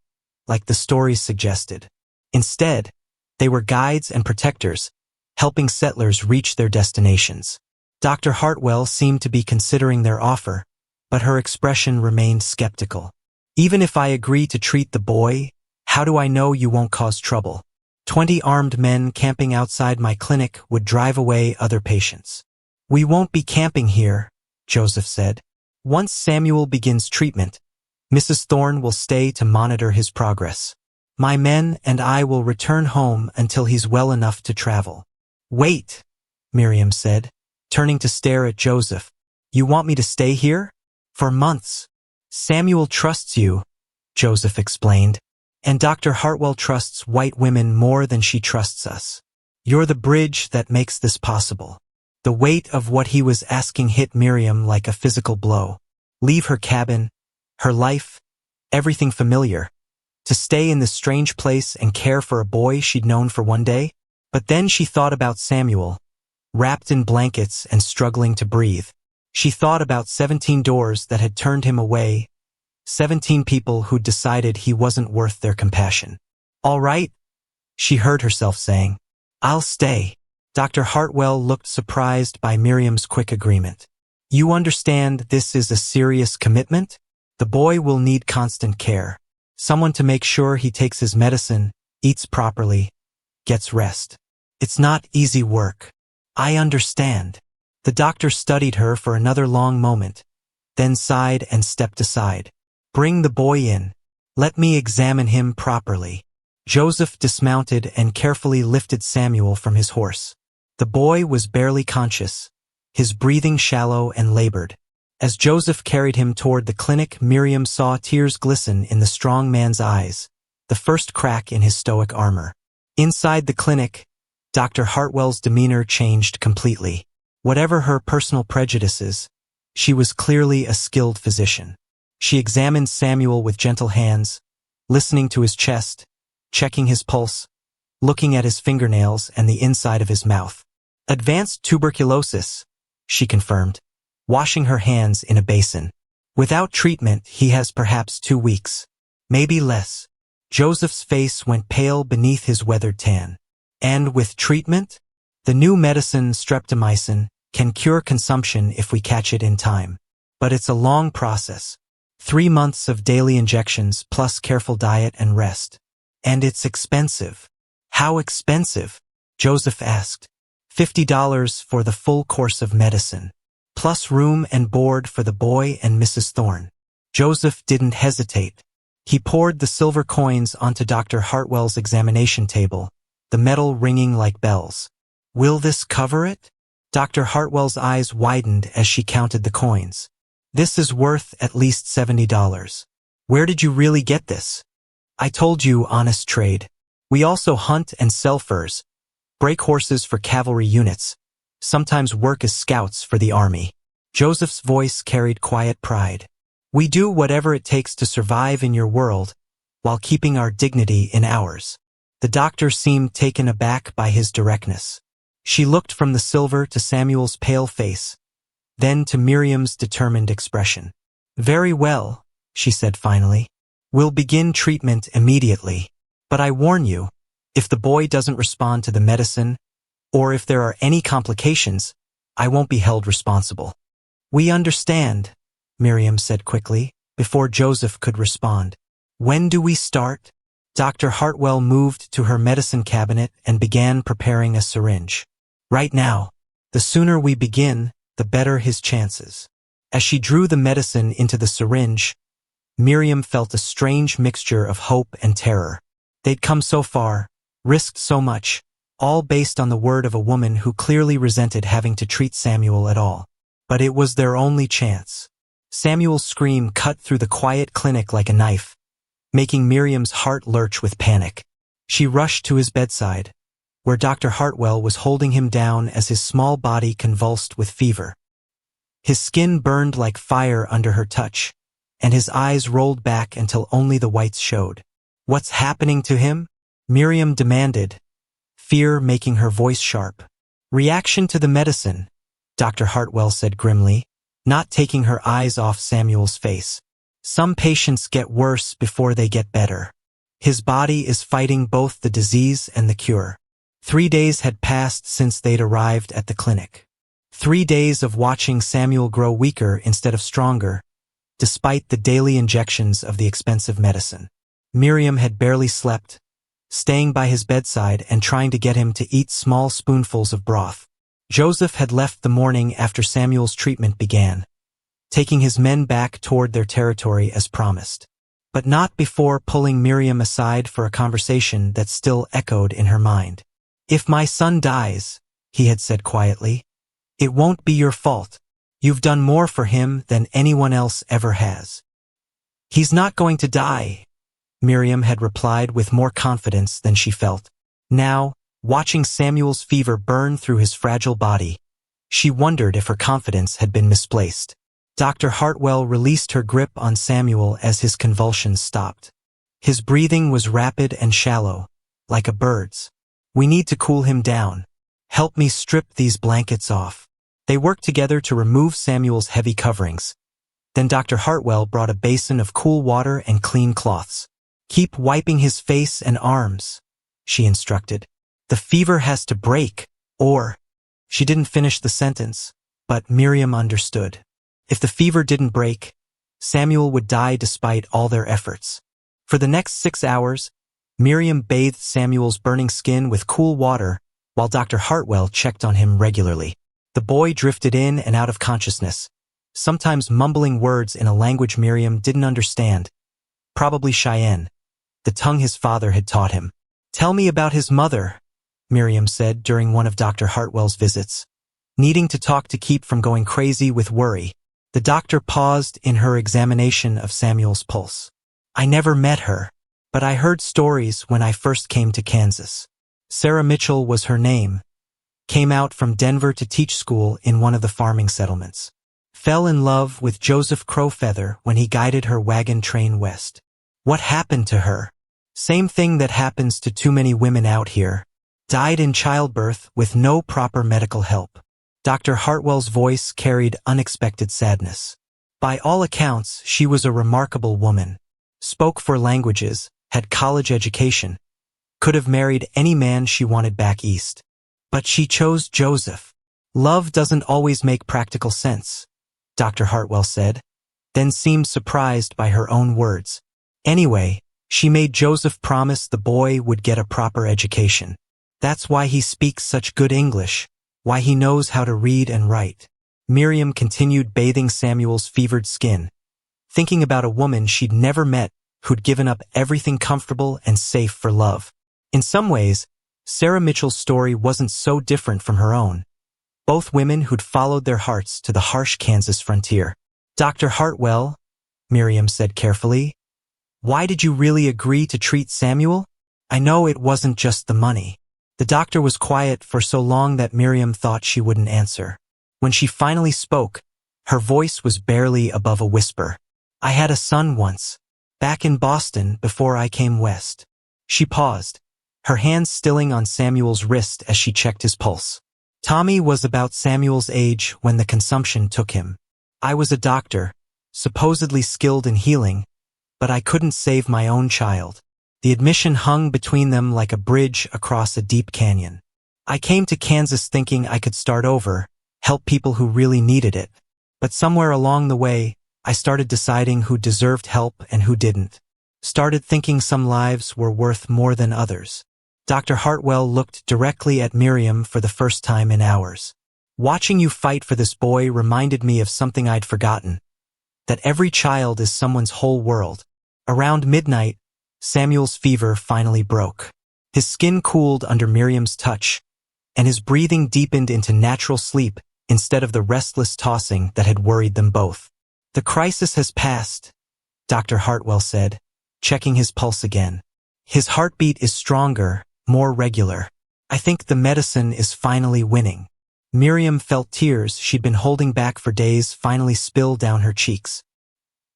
like the stories suggested. Instead, they were guides and protectors, helping settlers reach their destinations. Dr. Hartwell seemed to be considering their offer, but her expression remained skeptical. "Even if I agree to treat the boy, how do I know you won't cause trouble? 20 armed men camping outside my clinic would drive away other patients." "We won't be camping here," Joseph said. "Once Samuel begins treatment, Mrs. Thorne will stay to monitor his progress. My men and I will return home until he's well enough to travel." "Wait," Miriam said, turning to stare at Joseph. "You want me to stay here? For months?" "Samuel trusts you," Joseph explained, "and Dr. Hartwell trusts white women more than she trusts us. You're the bridge that makes this possible." The weight of what he was asking hit Miriam like a physical blow. Leave her cabin, her life, everything familiar, to stay in this strange place and care for a boy she'd known for one day? But then she thought about Samuel, wrapped in blankets and struggling to breathe. She thought about 17 doors that had turned him away, 17 people who'd decided he wasn't worth their compassion. "All right," she heard herself saying. "I'll stay." Dr. Hartwell looked surprised by Miriam's quick agreement. "You understand this is a serious commitment? The boy will need constant care. Someone to make sure he takes his medicine, eats properly, gets rest. It's not easy work." "I understand." The doctor studied her for another long moment, then sighed and stepped aside. "Bring the boy in. Let me examine him properly." Joseph dismounted and carefully lifted Samuel from his horse. The boy was barely conscious, his breathing shallow and labored. As Joseph carried him toward the clinic, Miriam saw tears glisten in the strong man's eyes, the first crack in his stoic armor. Inside the clinic, Dr. Hartwell's demeanor changed completely. Whatever her personal prejudices, she was clearly a skilled physician. She examined Samuel with gentle hands, listening to his chest, checking his pulse, looking at his fingernails and the inside of his mouth. "Advanced tuberculosis," she confirmed, washing her hands in a basin. "Without treatment, he has perhaps 2 weeks. Maybe less." Joseph's face went pale beneath his weathered tan. "And with treatment? The new medicine, streptomycin, can cure consumption if we catch it in time. But it's a long process. 3 months of daily injections plus careful diet and rest. And it's expensive." "How expensive?" Joseph asked. $50 for the full course of medicine, plus room and board for the boy and Mrs. Thorne. Joseph didn't hesitate. He poured the silver coins onto Dr. Hartwell's examination table, the metal ringing like bells. "Will this cover it?" Dr. Hartwell's eyes widened as she counted the coins. "This is worth at least $70. Where did you really get this?" "I told you, honest trade. We also hunt and sell furs, break horses for cavalry units, sometimes work as scouts for the army." Joseph's voice carried quiet pride. "We do whatever it takes to survive in your world, while keeping our dignity in ours." The doctor seemed taken aback by his directness. She looked from the silver to Samuel's pale face, then to Miriam's determined expression. "Very well," she said finally. "We'll begin treatment immediately. But I warn you, if the boy doesn't respond to the medicine, or if there are any complications, I won't be held responsible." "We understand," Miriam said quickly, before Joseph could respond. "When do we start?" Dr. Hartwell moved to her medicine cabinet and began preparing a syringe. "Right now. The sooner we begin, the better his chances." As she drew the medicine into the syringe, Miriam felt a strange mixture of hope and terror. They'd come so far, risked so much, all based on the word of a woman who clearly resented having to treat Samuel at all. But it was their only chance. Samuel's scream cut through the quiet clinic like a knife, making Miriam's heart lurch with panic. She rushed to his bedside, where Dr. Hartwell was holding him down as his small body convulsed with fever. His skin burned like fire under her touch, and his eyes rolled back until only the whites showed. "What's happening to him?" Miriam demanded, fear making her voice sharp. "Reaction to the medicine," Dr. Hartwell said grimly, not taking her eyes off Samuel's face. "Some patients get worse before they get better. His body is fighting both the disease and the cure." 3 days had passed since they'd arrived at the clinic. 3 days of watching Samuel grow weaker instead of stronger, despite the daily injections of the expensive medicine. Miriam had barely slept, staying by his bedside and trying to get him to eat small spoonfuls of broth. Joseph had left the morning after Samuel's treatment began, taking his men back toward their territory as promised. But not before pulling Miriam aside for a conversation that still echoed in her mind. "If my son dies," he had said quietly, "it won't be your fault. You've done more for him than anyone else ever has." "He's not going to die," Miriam had replied with more confidence than she felt. Now, watching Samuel's fever burn through his fragile body, she wondered if her confidence had been misplaced. Dr. Hartwell released her grip on Samuel as his convulsions stopped. His breathing was rapid and shallow, like a bird's. "We need to cool him down. Help me strip these blankets off." They worked together to remove Samuel's heavy coverings, Then Dr. Hartwell brought a basin of cool water and clean cloths. "Keep wiping his face and arms," she instructed. "The fever has to break, or—" She didn't finish the sentence, but Miriam understood. If the fever didn't break, Samuel would die despite all their efforts. For the next 6 hours, Miriam bathed Samuel's burning skin with cool water while Dr. Hartwell checked on him regularly. The boy drifted in and out of consciousness, sometimes mumbling words in a language Miriam didn't understand, probably Cheyenne, the tongue his father had taught him. "Tell me about his mother," Miriam said during one of Dr. Hartwell's visits, needing to talk to keep from going crazy with worry. The doctor paused in her examination of Samuel's pulse. "I never met her, but I heard stories when I first came to Kansas. Sarah Mitchell was her name. Came out from Denver to teach school in one of the farming settlements. Fell in love with Joseph Crowfeather when he guided her wagon train west. What happened to her? Same thing that happens to too many women out here. Died in childbirth with no proper medical help." Dr. Hartwell's voice carried unexpected sadness. "By all accounts, she was a remarkable woman. Spoke 4 languages, had college education, could have married any man she wanted back east. But she chose Joseph. Love doesn't always make practical sense," Dr. Hartwell said, then seemed surprised by her own words. "Anyway, she made Joseph promise the boy would get a proper education. That's why he speaks such good English, why he knows how to read and write." Miriam continued bathing Samuel's fevered skin, thinking about a woman she'd never met who'd given up everything comfortable and safe for love. In some ways, Sarah Mitchell's story wasn't so different from her own. Both women who'd followed their hearts to the harsh Kansas frontier. "Dr. Hartwell," Miriam said carefully, "why did you really agree to treat Samuel? I know it wasn't just the money." The doctor was quiet for so long that Miriam thought she wouldn't answer. When she finally spoke, her voice was barely above a whisper. "I had a son once, back in Boston before I came west." She paused, her hands stilling on Samuel's wrist as she checked his pulse. "Tommy was about Samuel's age when the consumption took him. I was a doctor, supposedly skilled in healing, but I couldn't save my own child. The admission hung between them like a bridge across a deep canyon. I came to Kansas thinking I could start over, help people who really needed it. But somewhere along the way, I started deciding who deserved help and who didn't. Started thinking some lives were worth more than others." Dr. Hartwell looked directly at Miriam for the first time in hours. "Watching you fight for this boy reminded me of something I'd forgotten. That every child is someone's whole world." Around midnight, Samuel's fever finally broke. His skin cooled under Miriam's touch, and his breathing deepened into natural sleep instead of the restless tossing that had worried them both. "The crisis has passed," Dr. Hartwell said, checking his pulse again. "His heartbeat is stronger, more regular. I think the medicine is finally winning." Miriam felt tears she'd been holding back for days finally spill down her cheeks.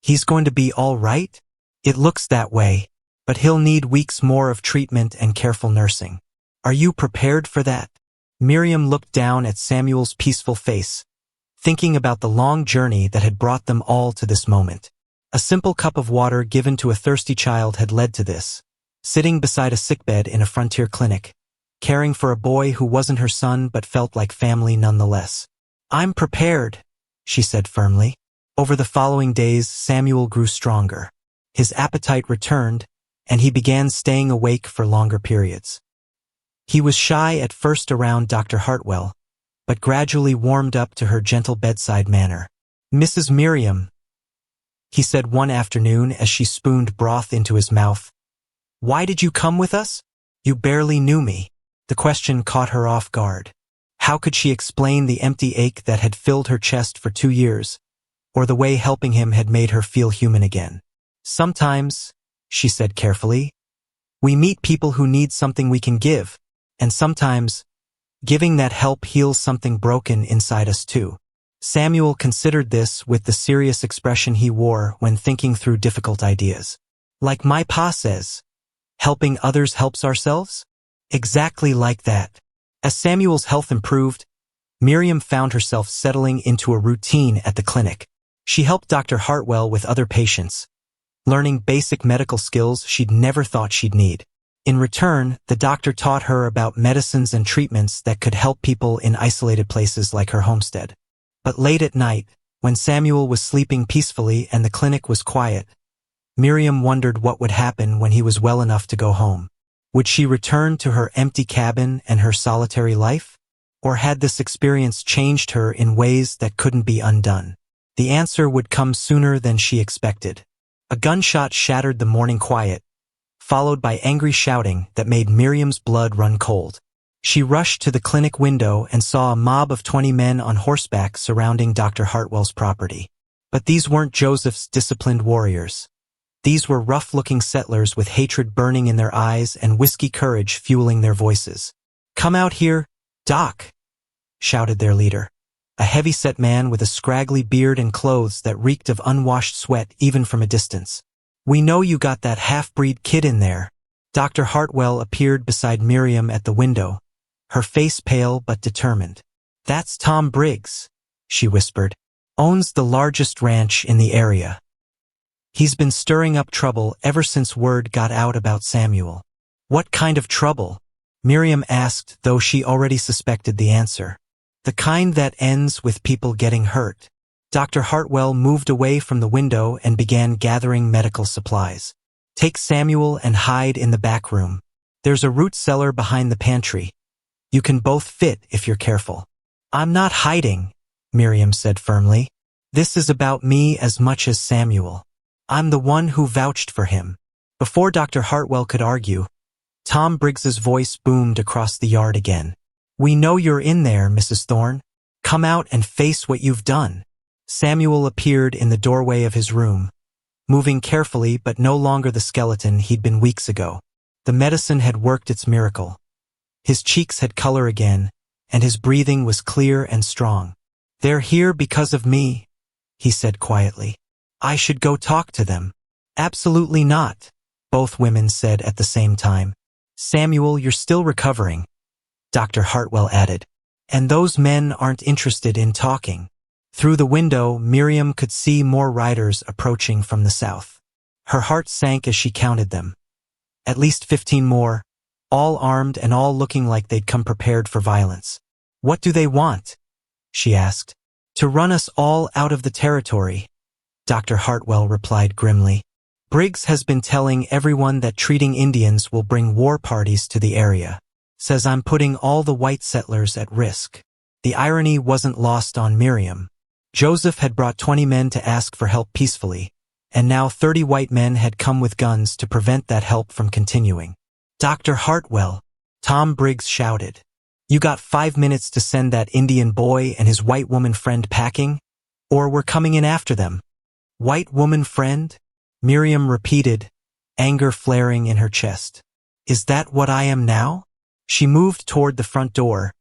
"He's going to be all right? It looks that way. But he'll need weeks more of treatment and careful nursing. Are you prepared for that?" Miriam looked down at Samuel's peaceful face, thinking about the long journey that had brought them all to this moment. A simple cup of water given to a thirsty child had led to this. Sitting beside a sickbed in a frontier clinic, caring for a boy who wasn't her son but felt like family nonetheless. "I'm prepared," she said firmly. Over the following days, Samuel grew stronger. His appetite returned, and he began staying awake for longer periods. He was shy at first around Dr. Hartwell, but gradually warmed up to her gentle bedside manner. "Mrs. Miriam," he said one afternoon as she spooned broth into his mouth, "why did you come with us? You barely knew me." The question caught her off guard. How could she explain the empty ache that had filled her chest for 2 years, or the way helping him had made her feel human again? "Sometimes," she said carefully, "we meet people who need something we can give, and sometimes, giving that help heals something broken inside us too." Samuel considered this with the serious expression he wore when thinking through difficult ideas. "Like my pa says, helping others helps ourselves?" Exactly like that. As Samuel's health improved, Miriam found herself settling into a routine at the clinic. She helped Dr. Hartwell with other patients, learning basic medical skills she'd never thought she'd need. In return, the doctor taught her about medicines and treatments that could help people in isolated places like her homestead. But late at night, when Samuel was sleeping peacefully and the clinic was quiet, Miriam wondered what would happen when he was well enough to go home. Would she return to her empty cabin and her solitary life? Or had this experience changed her in ways that couldn't be undone? The answer would come sooner than she expected. A gunshot shattered the morning quiet, followed by angry shouting that made Miriam's blood run cold. She rushed to the clinic window and saw a mob of 20 men on horseback surrounding Dr. Hartwell's property. But these weren't Joseph's disciplined warriors. These were rough-looking settlers with hatred burning in their eyes and whiskey courage fueling their voices. "Come out here, Doc!" shouted their leader. A heavy-set man with a scraggly beard and clothes that reeked of unwashed sweat even from a distance. "We know you got that half-breed kid in there." Dr. Hartwell appeared beside Miriam at the window, her face pale but determined. "That's Tom Briggs," she whispered. "Owns the largest ranch in the area. He's been stirring up trouble ever since word got out about Samuel." "What kind of trouble?" Miriam asked, though she already suspected the answer. "The kind that ends with people getting hurt." Dr. Hartwell moved away from the window and began gathering medical supplies. "Take Samuel and hide in the back room. There's a root cellar behind the pantry. You can both fit if you're careful." "I'm not hiding," Miriam said firmly. "This is about me as much as Samuel. I'm the one who vouched for him." Before Dr. Hartwell could argue, Tom Briggs's voice boomed across the yard again. "We know you're in there, Mrs. Thorne. Come out and face what you've done." Samuel appeared in the doorway of his room, moving carefully but no longer the skeleton he'd been weeks ago. The medicine had worked its miracle. His cheeks had color again, and his breathing was clear and strong. "They're here because of me," he said quietly. "I should go talk to them." "Absolutely not," both women said at the same time. "Samuel, you're still recovering," Dr. Hartwell added. "And those men aren't interested in talking." Through the window, Miriam could see more riders approaching from the south. Her heart sank as she counted them. At least 15 more, all armed and all looking like they'd come prepared for violence. "What do they want?" she asked. "To run us all out of the territory," Dr. Hartwell replied grimly. "Briggs has been telling everyone that treating Indians will bring war parties to the area. Says I'm putting all the white settlers at risk." The irony wasn't lost on Miriam. Joseph had brought 20 men to ask for help peacefully, and now 30 white men had come with guns to prevent that help from continuing. "Dr. Hartwell," Tom Briggs shouted. "You got 5 minutes to send that Indian boy and his white woman friend packing, or we're coming in after them." "White woman friend?" Miriam repeated, anger flaring in her chest. "Is that what I am now?" She moved toward the front door,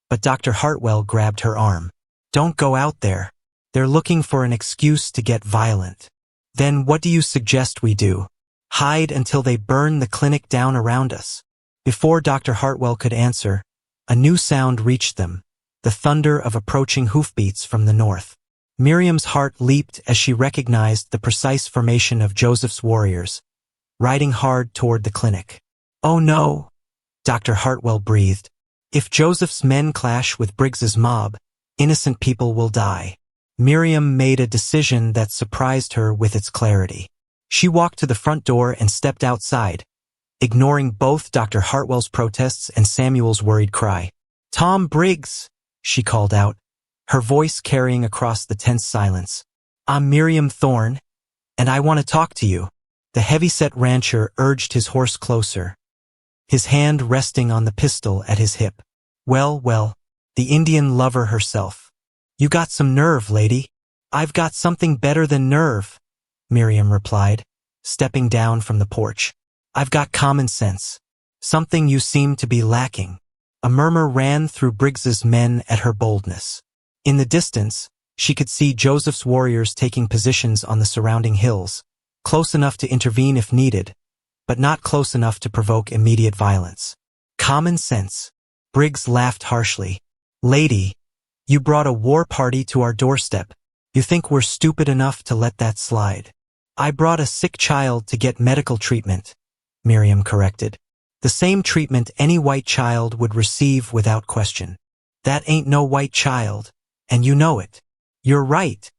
but Dr. Hartwell grabbed her arm. "Don't go out there. They're looking for an excuse to get violent." "Then what do you suggest we do? Hide until they burn the clinic down around us?" Before Dr. Hartwell could answer, a new sound reached them, the thunder of approaching hoofbeats from the north. Miriam's heart leaped as she recognized the precise formation of Joseph's warriors, riding hard toward the clinic. "Oh no," Dr. Hartwell breathed. "If Joseph's men clash with Briggs's mob, innocent people will die." Miriam made a decision that surprised her with its clarity. She walked to the front door and stepped outside, ignoring both Dr. Hartwell's protests and Samuel's worried cry. "Tom Briggs," she called out, her voice carrying across the tense silence. "I'm Miriam Thorne, and I want to talk to you." The heavy-set rancher urged his horse closer, his hand resting on the pistol at his hip. Well, the Indian lover herself. "You got some nerve, lady." "I've got something better than nerve," Miriam replied, stepping down from the porch. "I've got common sense. Something you seem to be lacking." A murmur ran through Briggs's men at her boldness. In the distance, she could see Joseph's warriors taking positions on the surrounding hills, close enough to intervene if needed, but not close enough to provoke immediate violence. "Common sense." Briggs laughed harshly. "Lady, you brought a war party to our doorstep. You think we're stupid enough to let that slide? I brought a sick child to get medical treatment, Miriam corrected. The same treatment any white child would receive without question. That ain't no white child, and you know it. You're right,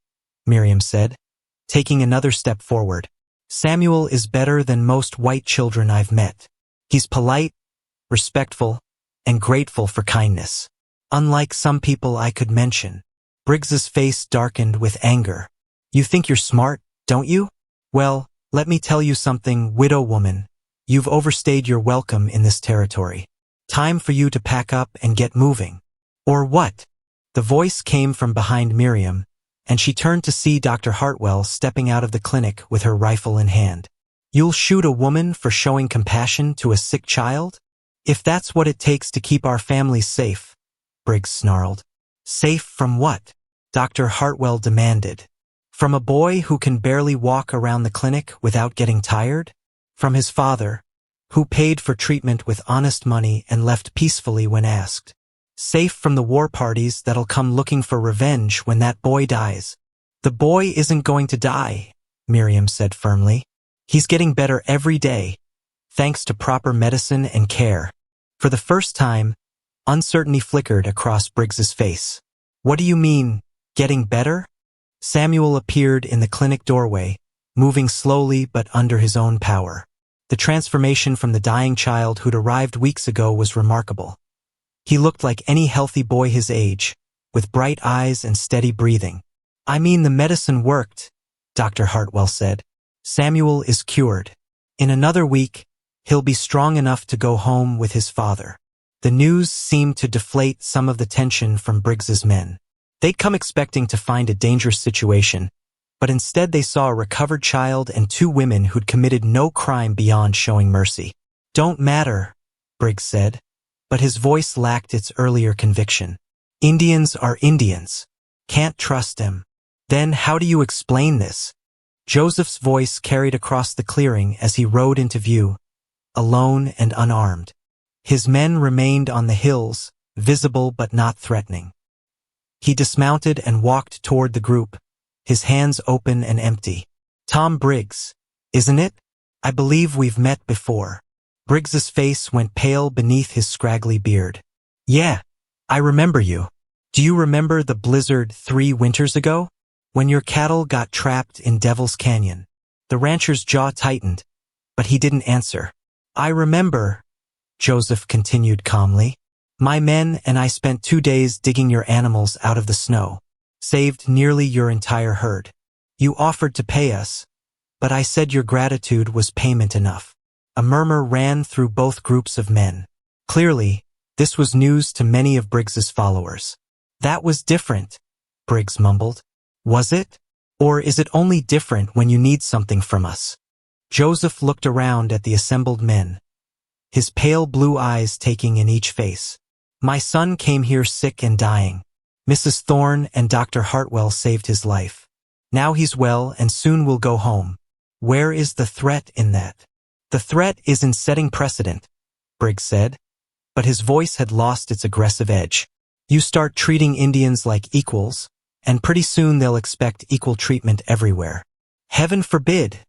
Miriam said, taking another step forward. Samuel is better than most white children I've met. He's polite, respectful, and grateful for kindness. Unlike some people I could mention. Briggs's face darkened with anger. You think you're smart, don't you? Well, let me tell you something, widow woman. You've overstayed your welcome in this territory. Time for you to pack up and get moving. Or what? The voice came from behind Miriam, and she turned to see Dr. Hartwell stepping out of the clinic with her rifle in hand. You'll shoot a woman for showing compassion to a sick child? If that's what it takes to keep our families safe, Briggs snarled. Safe from what? Dr. Hartwell demanded. From a boy who can barely walk around the clinic without getting tired? From his father, who paid for treatment with honest money and left peacefully when asked. Safe from the war parties that'll come looking for revenge when that boy dies. The boy isn't going to die, Miriam said firmly. He's getting better every day, thanks to proper medicine and care. For the first time, uncertainty flickered across Briggs's face. What do you mean, getting better? Samuel appeared in the clinic doorway, moving slowly but under his own power. The transformation from the dying child who'd arrived weeks ago was remarkable. He looked like any healthy boy his age, with bright eyes and steady breathing. I mean, the medicine worked, Dr. Hartwell said. Samuel is cured. In another week, he'll be strong enough to go home with his father. The news seemed to deflate some of the tension from Briggs's men. They'd come expecting to find a dangerous situation, but instead they saw a recovered child and two women who'd committed no crime beyond showing mercy. Don't matter, Briggs said, but his voice lacked its earlier conviction. Indians are Indians. Can't trust them. Then how do you explain this? Joseph's voice carried across the clearing as he rode into view, alone and unarmed. His men remained on the hills, visible but not threatening. He dismounted and walked toward the group, his hands open and empty. Tom Briggs, isn't it? I believe we've met before. Briggs's face went pale beneath his scraggly beard. Yeah, I remember you. Do you remember the blizzard 3 winters ago? When your cattle got trapped in Devil's Canyon? The rancher's jaw tightened, but he didn't answer. I remember, Joseph continued calmly. My men and I spent 2 days digging your animals out of the snow, saved nearly your entire herd. You offered to pay us, but I said your gratitude was payment enough. A murmur ran through both groups of men. Clearly, this was news to many of Briggs's followers. That was different, Briggs mumbled. Was it? Or is it only different when you need something from us? Joseph looked around at the assembled men, his pale blue eyes taking in each face. My son came here sick and dying. Mrs. Thorne and Dr. Hartwell saved his life. Now he's well and soon will go home. Where is the threat in that? The threat is in setting precedent, Briggs said, but his voice had lost its aggressive edge. You start treating Indians like equals, and pretty soon they'll expect equal treatment everywhere. Heaven forbid,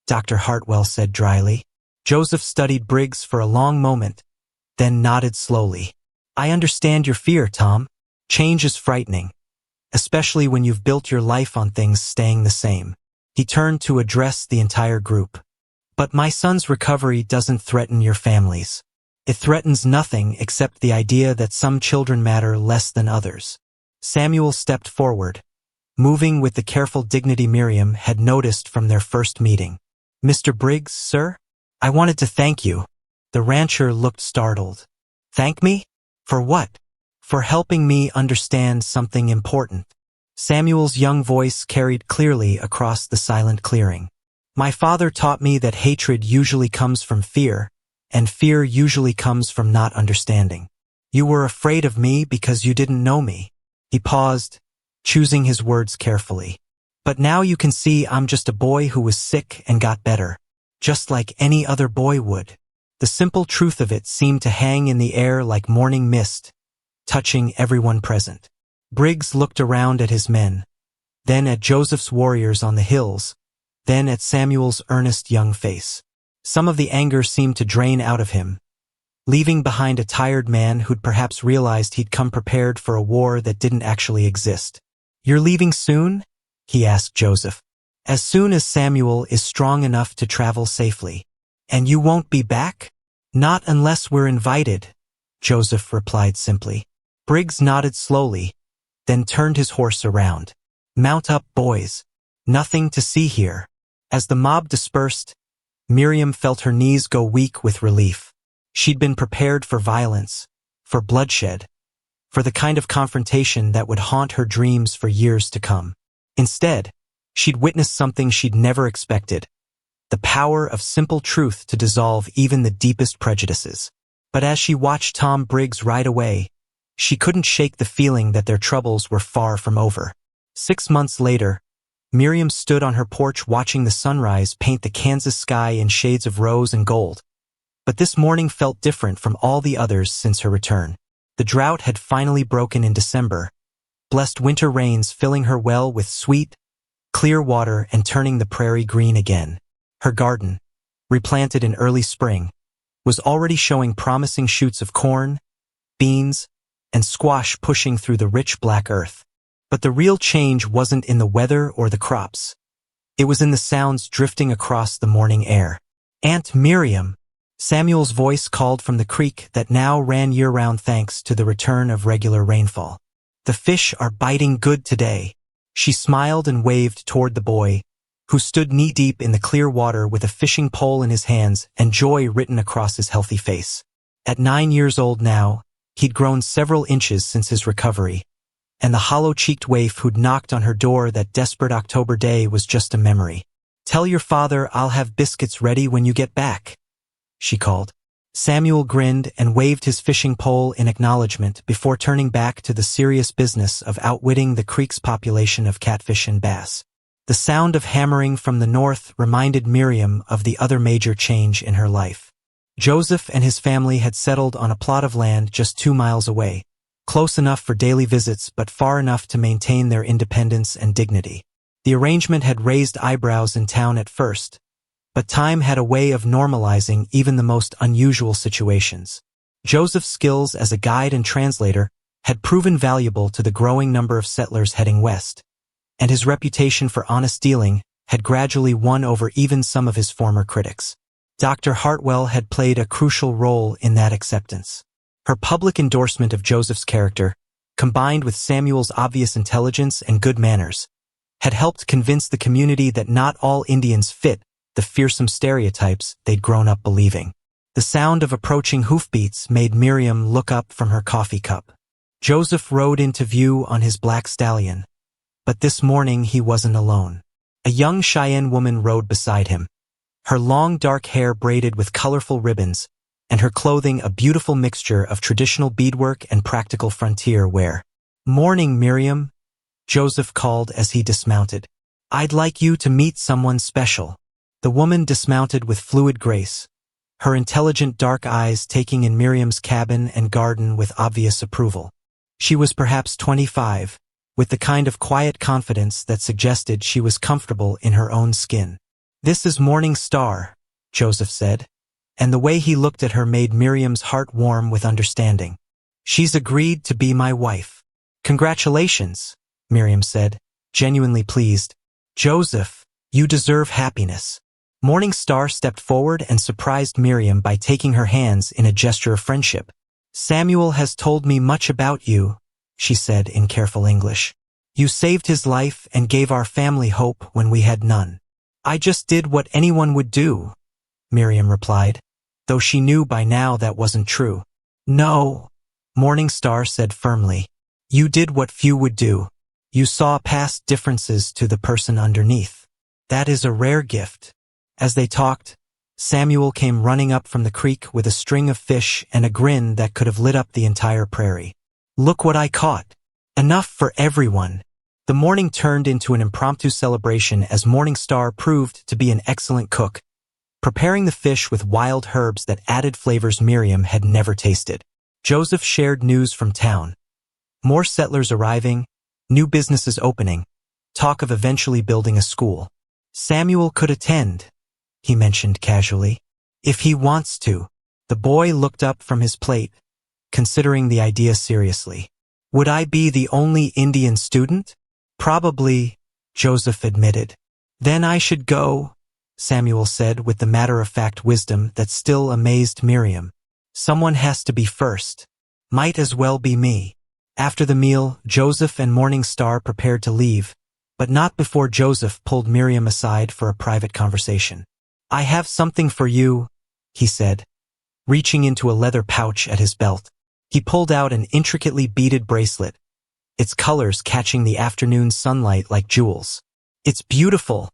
Dr. Hartwell said dryly. Joseph studied Briggs for a long moment, then nodded slowly. I understand your fear, Tom. Change is frightening, especially when you've built your life on things staying the same. He turned to address the entire group. But my son's recovery doesn't threaten your families. It threatens nothing except the idea that some children matter less than others. Samuel stepped forward, moving with the careful dignity Miriam had noticed from their first meeting. Mr. Briggs, sir? I wanted to thank you. The rancher looked startled. Thank me? For what? For helping me understand something important. Samuel's young voice carried clearly across the silent clearing. My father taught me that hatred usually comes from fear, and fear usually comes from not understanding. You were afraid of me because you didn't know me. He paused, choosing his words carefully. But now you can see I'm just a boy who was sick and got better, just like any other boy would. The simple truth of it seemed to hang in the air like morning mist, touching everyone present. Briggs looked around at his men, then at Joseph's warriors on the hills, then at Samuel's earnest young face. Some of the anger seemed to drain out of him, leaving behind a tired man who'd perhaps realized he'd come prepared for a war that didn't actually exist. "You're leaving soon?" he asked Joseph. "As soon as Samuel is strong enough to travel safely." "And you won't be back?" "Not unless we're invited," Joseph replied simply. Briggs nodded slowly, then turned his horse around. "Mount up, boys. Nothing to see here." As the mob dispersed, Miriam felt her knees go weak with relief. She'd been prepared for violence, for bloodshed, for the kind of confrontation that would haunt her dreams for years to come. Instead, she'd witnessed something she'd never expected: the power of simple truth to dissolve even the deepest prejudices. But as she watched Tom Briggs ride away, she couldn't shake the feeling that their troubles were far from over. 6 months later, Miriam stood on her porch watching the sunrise paint the Kansas sky in shades of rose and gold. But this morning felt different from all the others since her return. The drought had finally broken in December, blessed winter rains filling her well with sweet, clear water and turning the prairie green again. Her garden, replanted in early spring, was already showing promising shoots of corn, beans, and squash pushing through the rich black earth. But the real change wasn't in the weather or the crops. It was in the sounds drifting across the morning air. "Aunt Miriam!" Samuel's voice called from the creek that now ran year-round thanks to the return of regular rainfall. "The fish are biting good today." She smiled and waved toward the boy, who stood knee-deep in the clear water with a fishing pole in his hands and joy written across his healthy face. At 9 years old now, he'd grown several inches since his recovery, and the hollow-cheeked waif who'd knocked on her door that desperate October day was just a memory. "Tell your father I'll have biscuits ready when you get back," she called. Samuel grinned and waved his fishing pole in acknowledgement before turning back to the serious business of outwitting the creek's population of catfish and bass. The sound of hammering from the north reminded Miriam of the other major change in her life. Joseph and his family had settled on a plot of land just 2 miles away, close enough for daily visits but far enough to maintain their independence and dignity. The arrangement had raised eyebrows in town at first, but time had a way of normalizing even the most unusual situations. Joseph's skills as a guide and translator had proven valuable to the growing number of settlers heading west, and his reputation for honest dealing had gradually won over even some of his former critics. Dr. Hartwell had played a crucial role in that acceptance. Her public endorsement of Joseph's character, combined with Samuel's obvious intelligence and good manners, had helped convince the community that not all Indians fit the fearsome stereotypes they'd grown up believing. The sound of approaching hoofbeats made Miriam look up from her coffee cup. Joseph rode into view on his black stallion, but this morning he wasn't alone. A young Cheyenne woman rode beside him, her long dark hair braided with colorful ribbons, and her clothing a beautiful mixture of traditional beadwork and practical frontier wear. "Morning, Miriam," Joseph called as he dismounted. "I'd like you to meet someone special." The woman dismounted with fluid grace, her intelligent dark eyes taking in Miriam's cabin and garden with obvious approval. She was perhaps 25, with the kind of quiet confidence that suggested she was comfortable in her own skin. "This is Morning Star," Joseph said, and the way he looked at her made Miriam's heart warm with understanding. "She's agreed to be my wife." "Congratulations," Miriam said, genuinely pleased. "Joseph, you deserve happiness." Morning Star stepped forward and surprised Miriam by taking her hands in a gesture of friendship. "Samuel has told me much about you," she said in careful English. "You saved his life and gave our family hope when we had none." "I just did what anyone would do," Miriam replied, though she knew by now that wasn't true. "No," Morning Star said firmly. "You did what few would do. You saw past differences to the person underneath. That is a rare gift." As they talked, Samuel came running up from the creek with a string of fish and a grin that could have lit up the entire prairie. "Look what I caught. Enough for everyone." The morning turned into an impromptu celebration as Morning Star proved to be an excellent cook, preparing the fish with wild herbs that added flavors Miriam had never tasted. Joseph shared news from town. More settlers arriving, new businesses opening, talk of eventually building a school. Samuel could attend, he mentioned casually. If he wants to. The boy looked up from his plate, considering the idea seriously. Would I be the only Indian student? Probably, Joseph admitted. Then I should go, Samuel said with the matter-of-fact wisdom that still amazed Miriam. Someone has to be first. Might as well be me. After the meal, Joseph and Morning Star prepared to leave, but not before Joseph pulled Miriam aside for a private conversation. I have something for you, he said, reaching into a leather pouch at his belt. He pulled out an intricately beaded bracelet, its colors catching the afternoon sunlight like jewels. It's beautiful,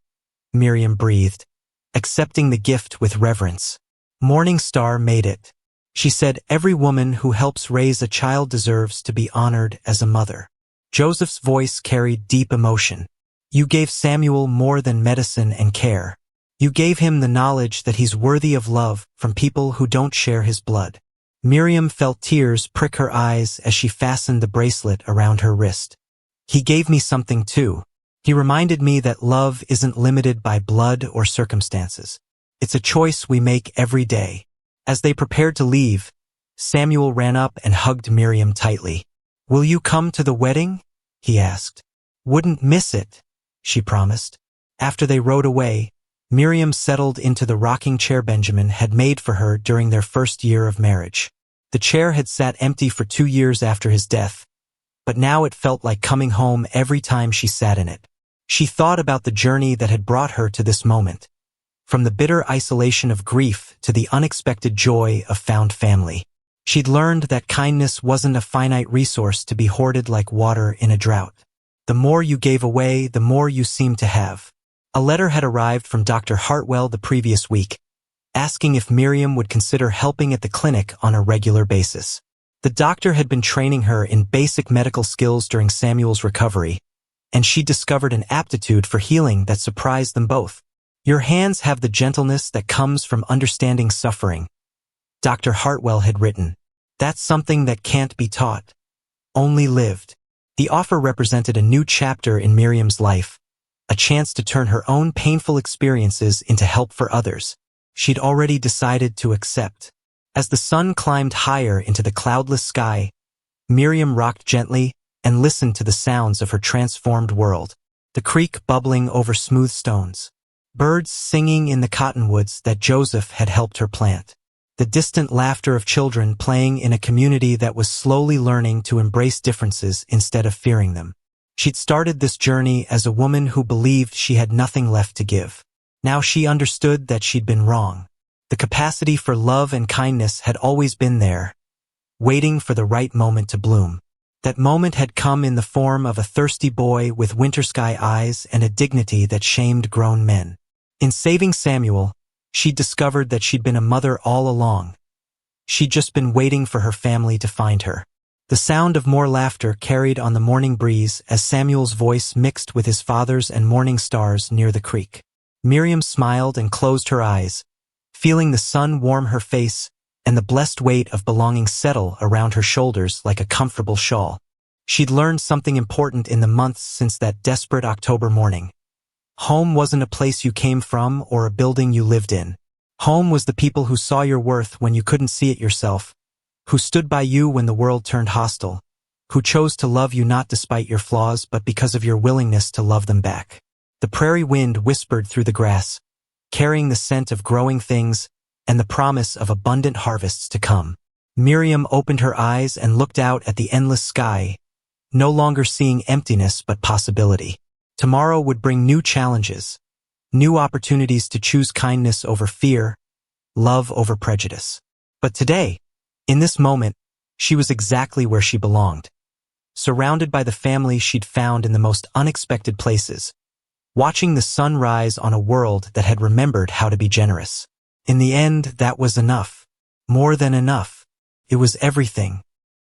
Miriam breathed, accepting the gift with reverence. Morning Star made it. She said every woman who helps raise a child deserves to be honored as a mother. Joseph's voice carried deep emotion. You gave Samuel more than medicine and care. You gave him the knowledge that he's worthy of love from people who don't share his blood. Miriam felt tears prick her eyes as she fastened the bracelet around her wrist. He gave me something too. He reminded me that love isn't limited by blood or circumstances. It's a choice we make every day. As they prepared to leave, Samuel ran up and hugged Miriam tightly. Will you come to the wedding? He asked. Wouldn't miss it, she promised. After they rode away, Miriam settled into the rocking chair Benjamin had made for her during their first year of marriage. The chair had sat empty for 2 years after his death, but now it felt like coming home every time she sat in it. She thought about the journey that had brought her to this moment, from the bitter isolation of grief to the unexpected joy of found family. She'd learned that kindness wasn't a finite resource to be hoarded like water in a drought. The more you gave away, the more you seemed to have. A letter had arrived from Dr. Hartwell the previous week, asking if Miriam would consider helping at the clinic on a regular basis. The doctor had been training her in basic medical skills during Samuel's recovery, and she discovered an aptitude for healing that surprised them both. Your hands have the gentleness that comes from understanding suffering, Dr. Hartwell had written. That's something that can't be taught, only lived. The offer represented a new chapter in Miriam's life, a chance to turn her own painful experiences into help for others. She'd already decided to accept. As the sun climbed higher into the cloudless sky, Miriam rocked gently and listened to the sounds of her transformed world. The creek bubbling over smooth stones, birds singing in the cottonwoods that Joseph had helped her plant, the distant laughter of children playing in a community that was slowly learning to embrace differences instead of fearing them. She'd started this journey as a woman who believed she had nothing left to give. Now she understood that she'd been wrong. The capacity for love and kindness had always been there, waiting for the right moment to bloom. That moment had come in the form of a thirsty boy with winter sky eyes and a dignity that shamed grown men. In saving Samuel, she'd discovered that she'd been a mother all along. She'd just been waiting for her family to find her. The sound of more laughter carried on the morning breeze as Samuel's voice mixed with his father's and Morning Star's near the creek. Miriam smiled and closed her eyes, feeling the sun warm her face and the blessed weight of belonging settle around her shoulders like a comfortable shawl. She'd learned something important in the months since that desperate October morning. Home wasn't a place you came from or a building you lived in. Home was the people who saw your worth when you couldn't see it yourself, who stood by you when the world turned hostile, who chose to love you not despite your flaws but because of your willingness to love them back. The prairie wind whispered through the grass, carrying the scent of growing things and the promise of abundant harvests to come. Miriam opened her eyes and looked out at the endless sky, no longer seeing emptiness but possibility. Tomorrow would bring new challenges, new opportunities to choose kindness over fear, love over prejudice. But today, in this moment, she was exactly where she belonged, surrounded by the family she'd found in the most unexpected places, watching the sun rise on a world that had remembered how to be generous. In the end, that was enough. More than enough. It was everything.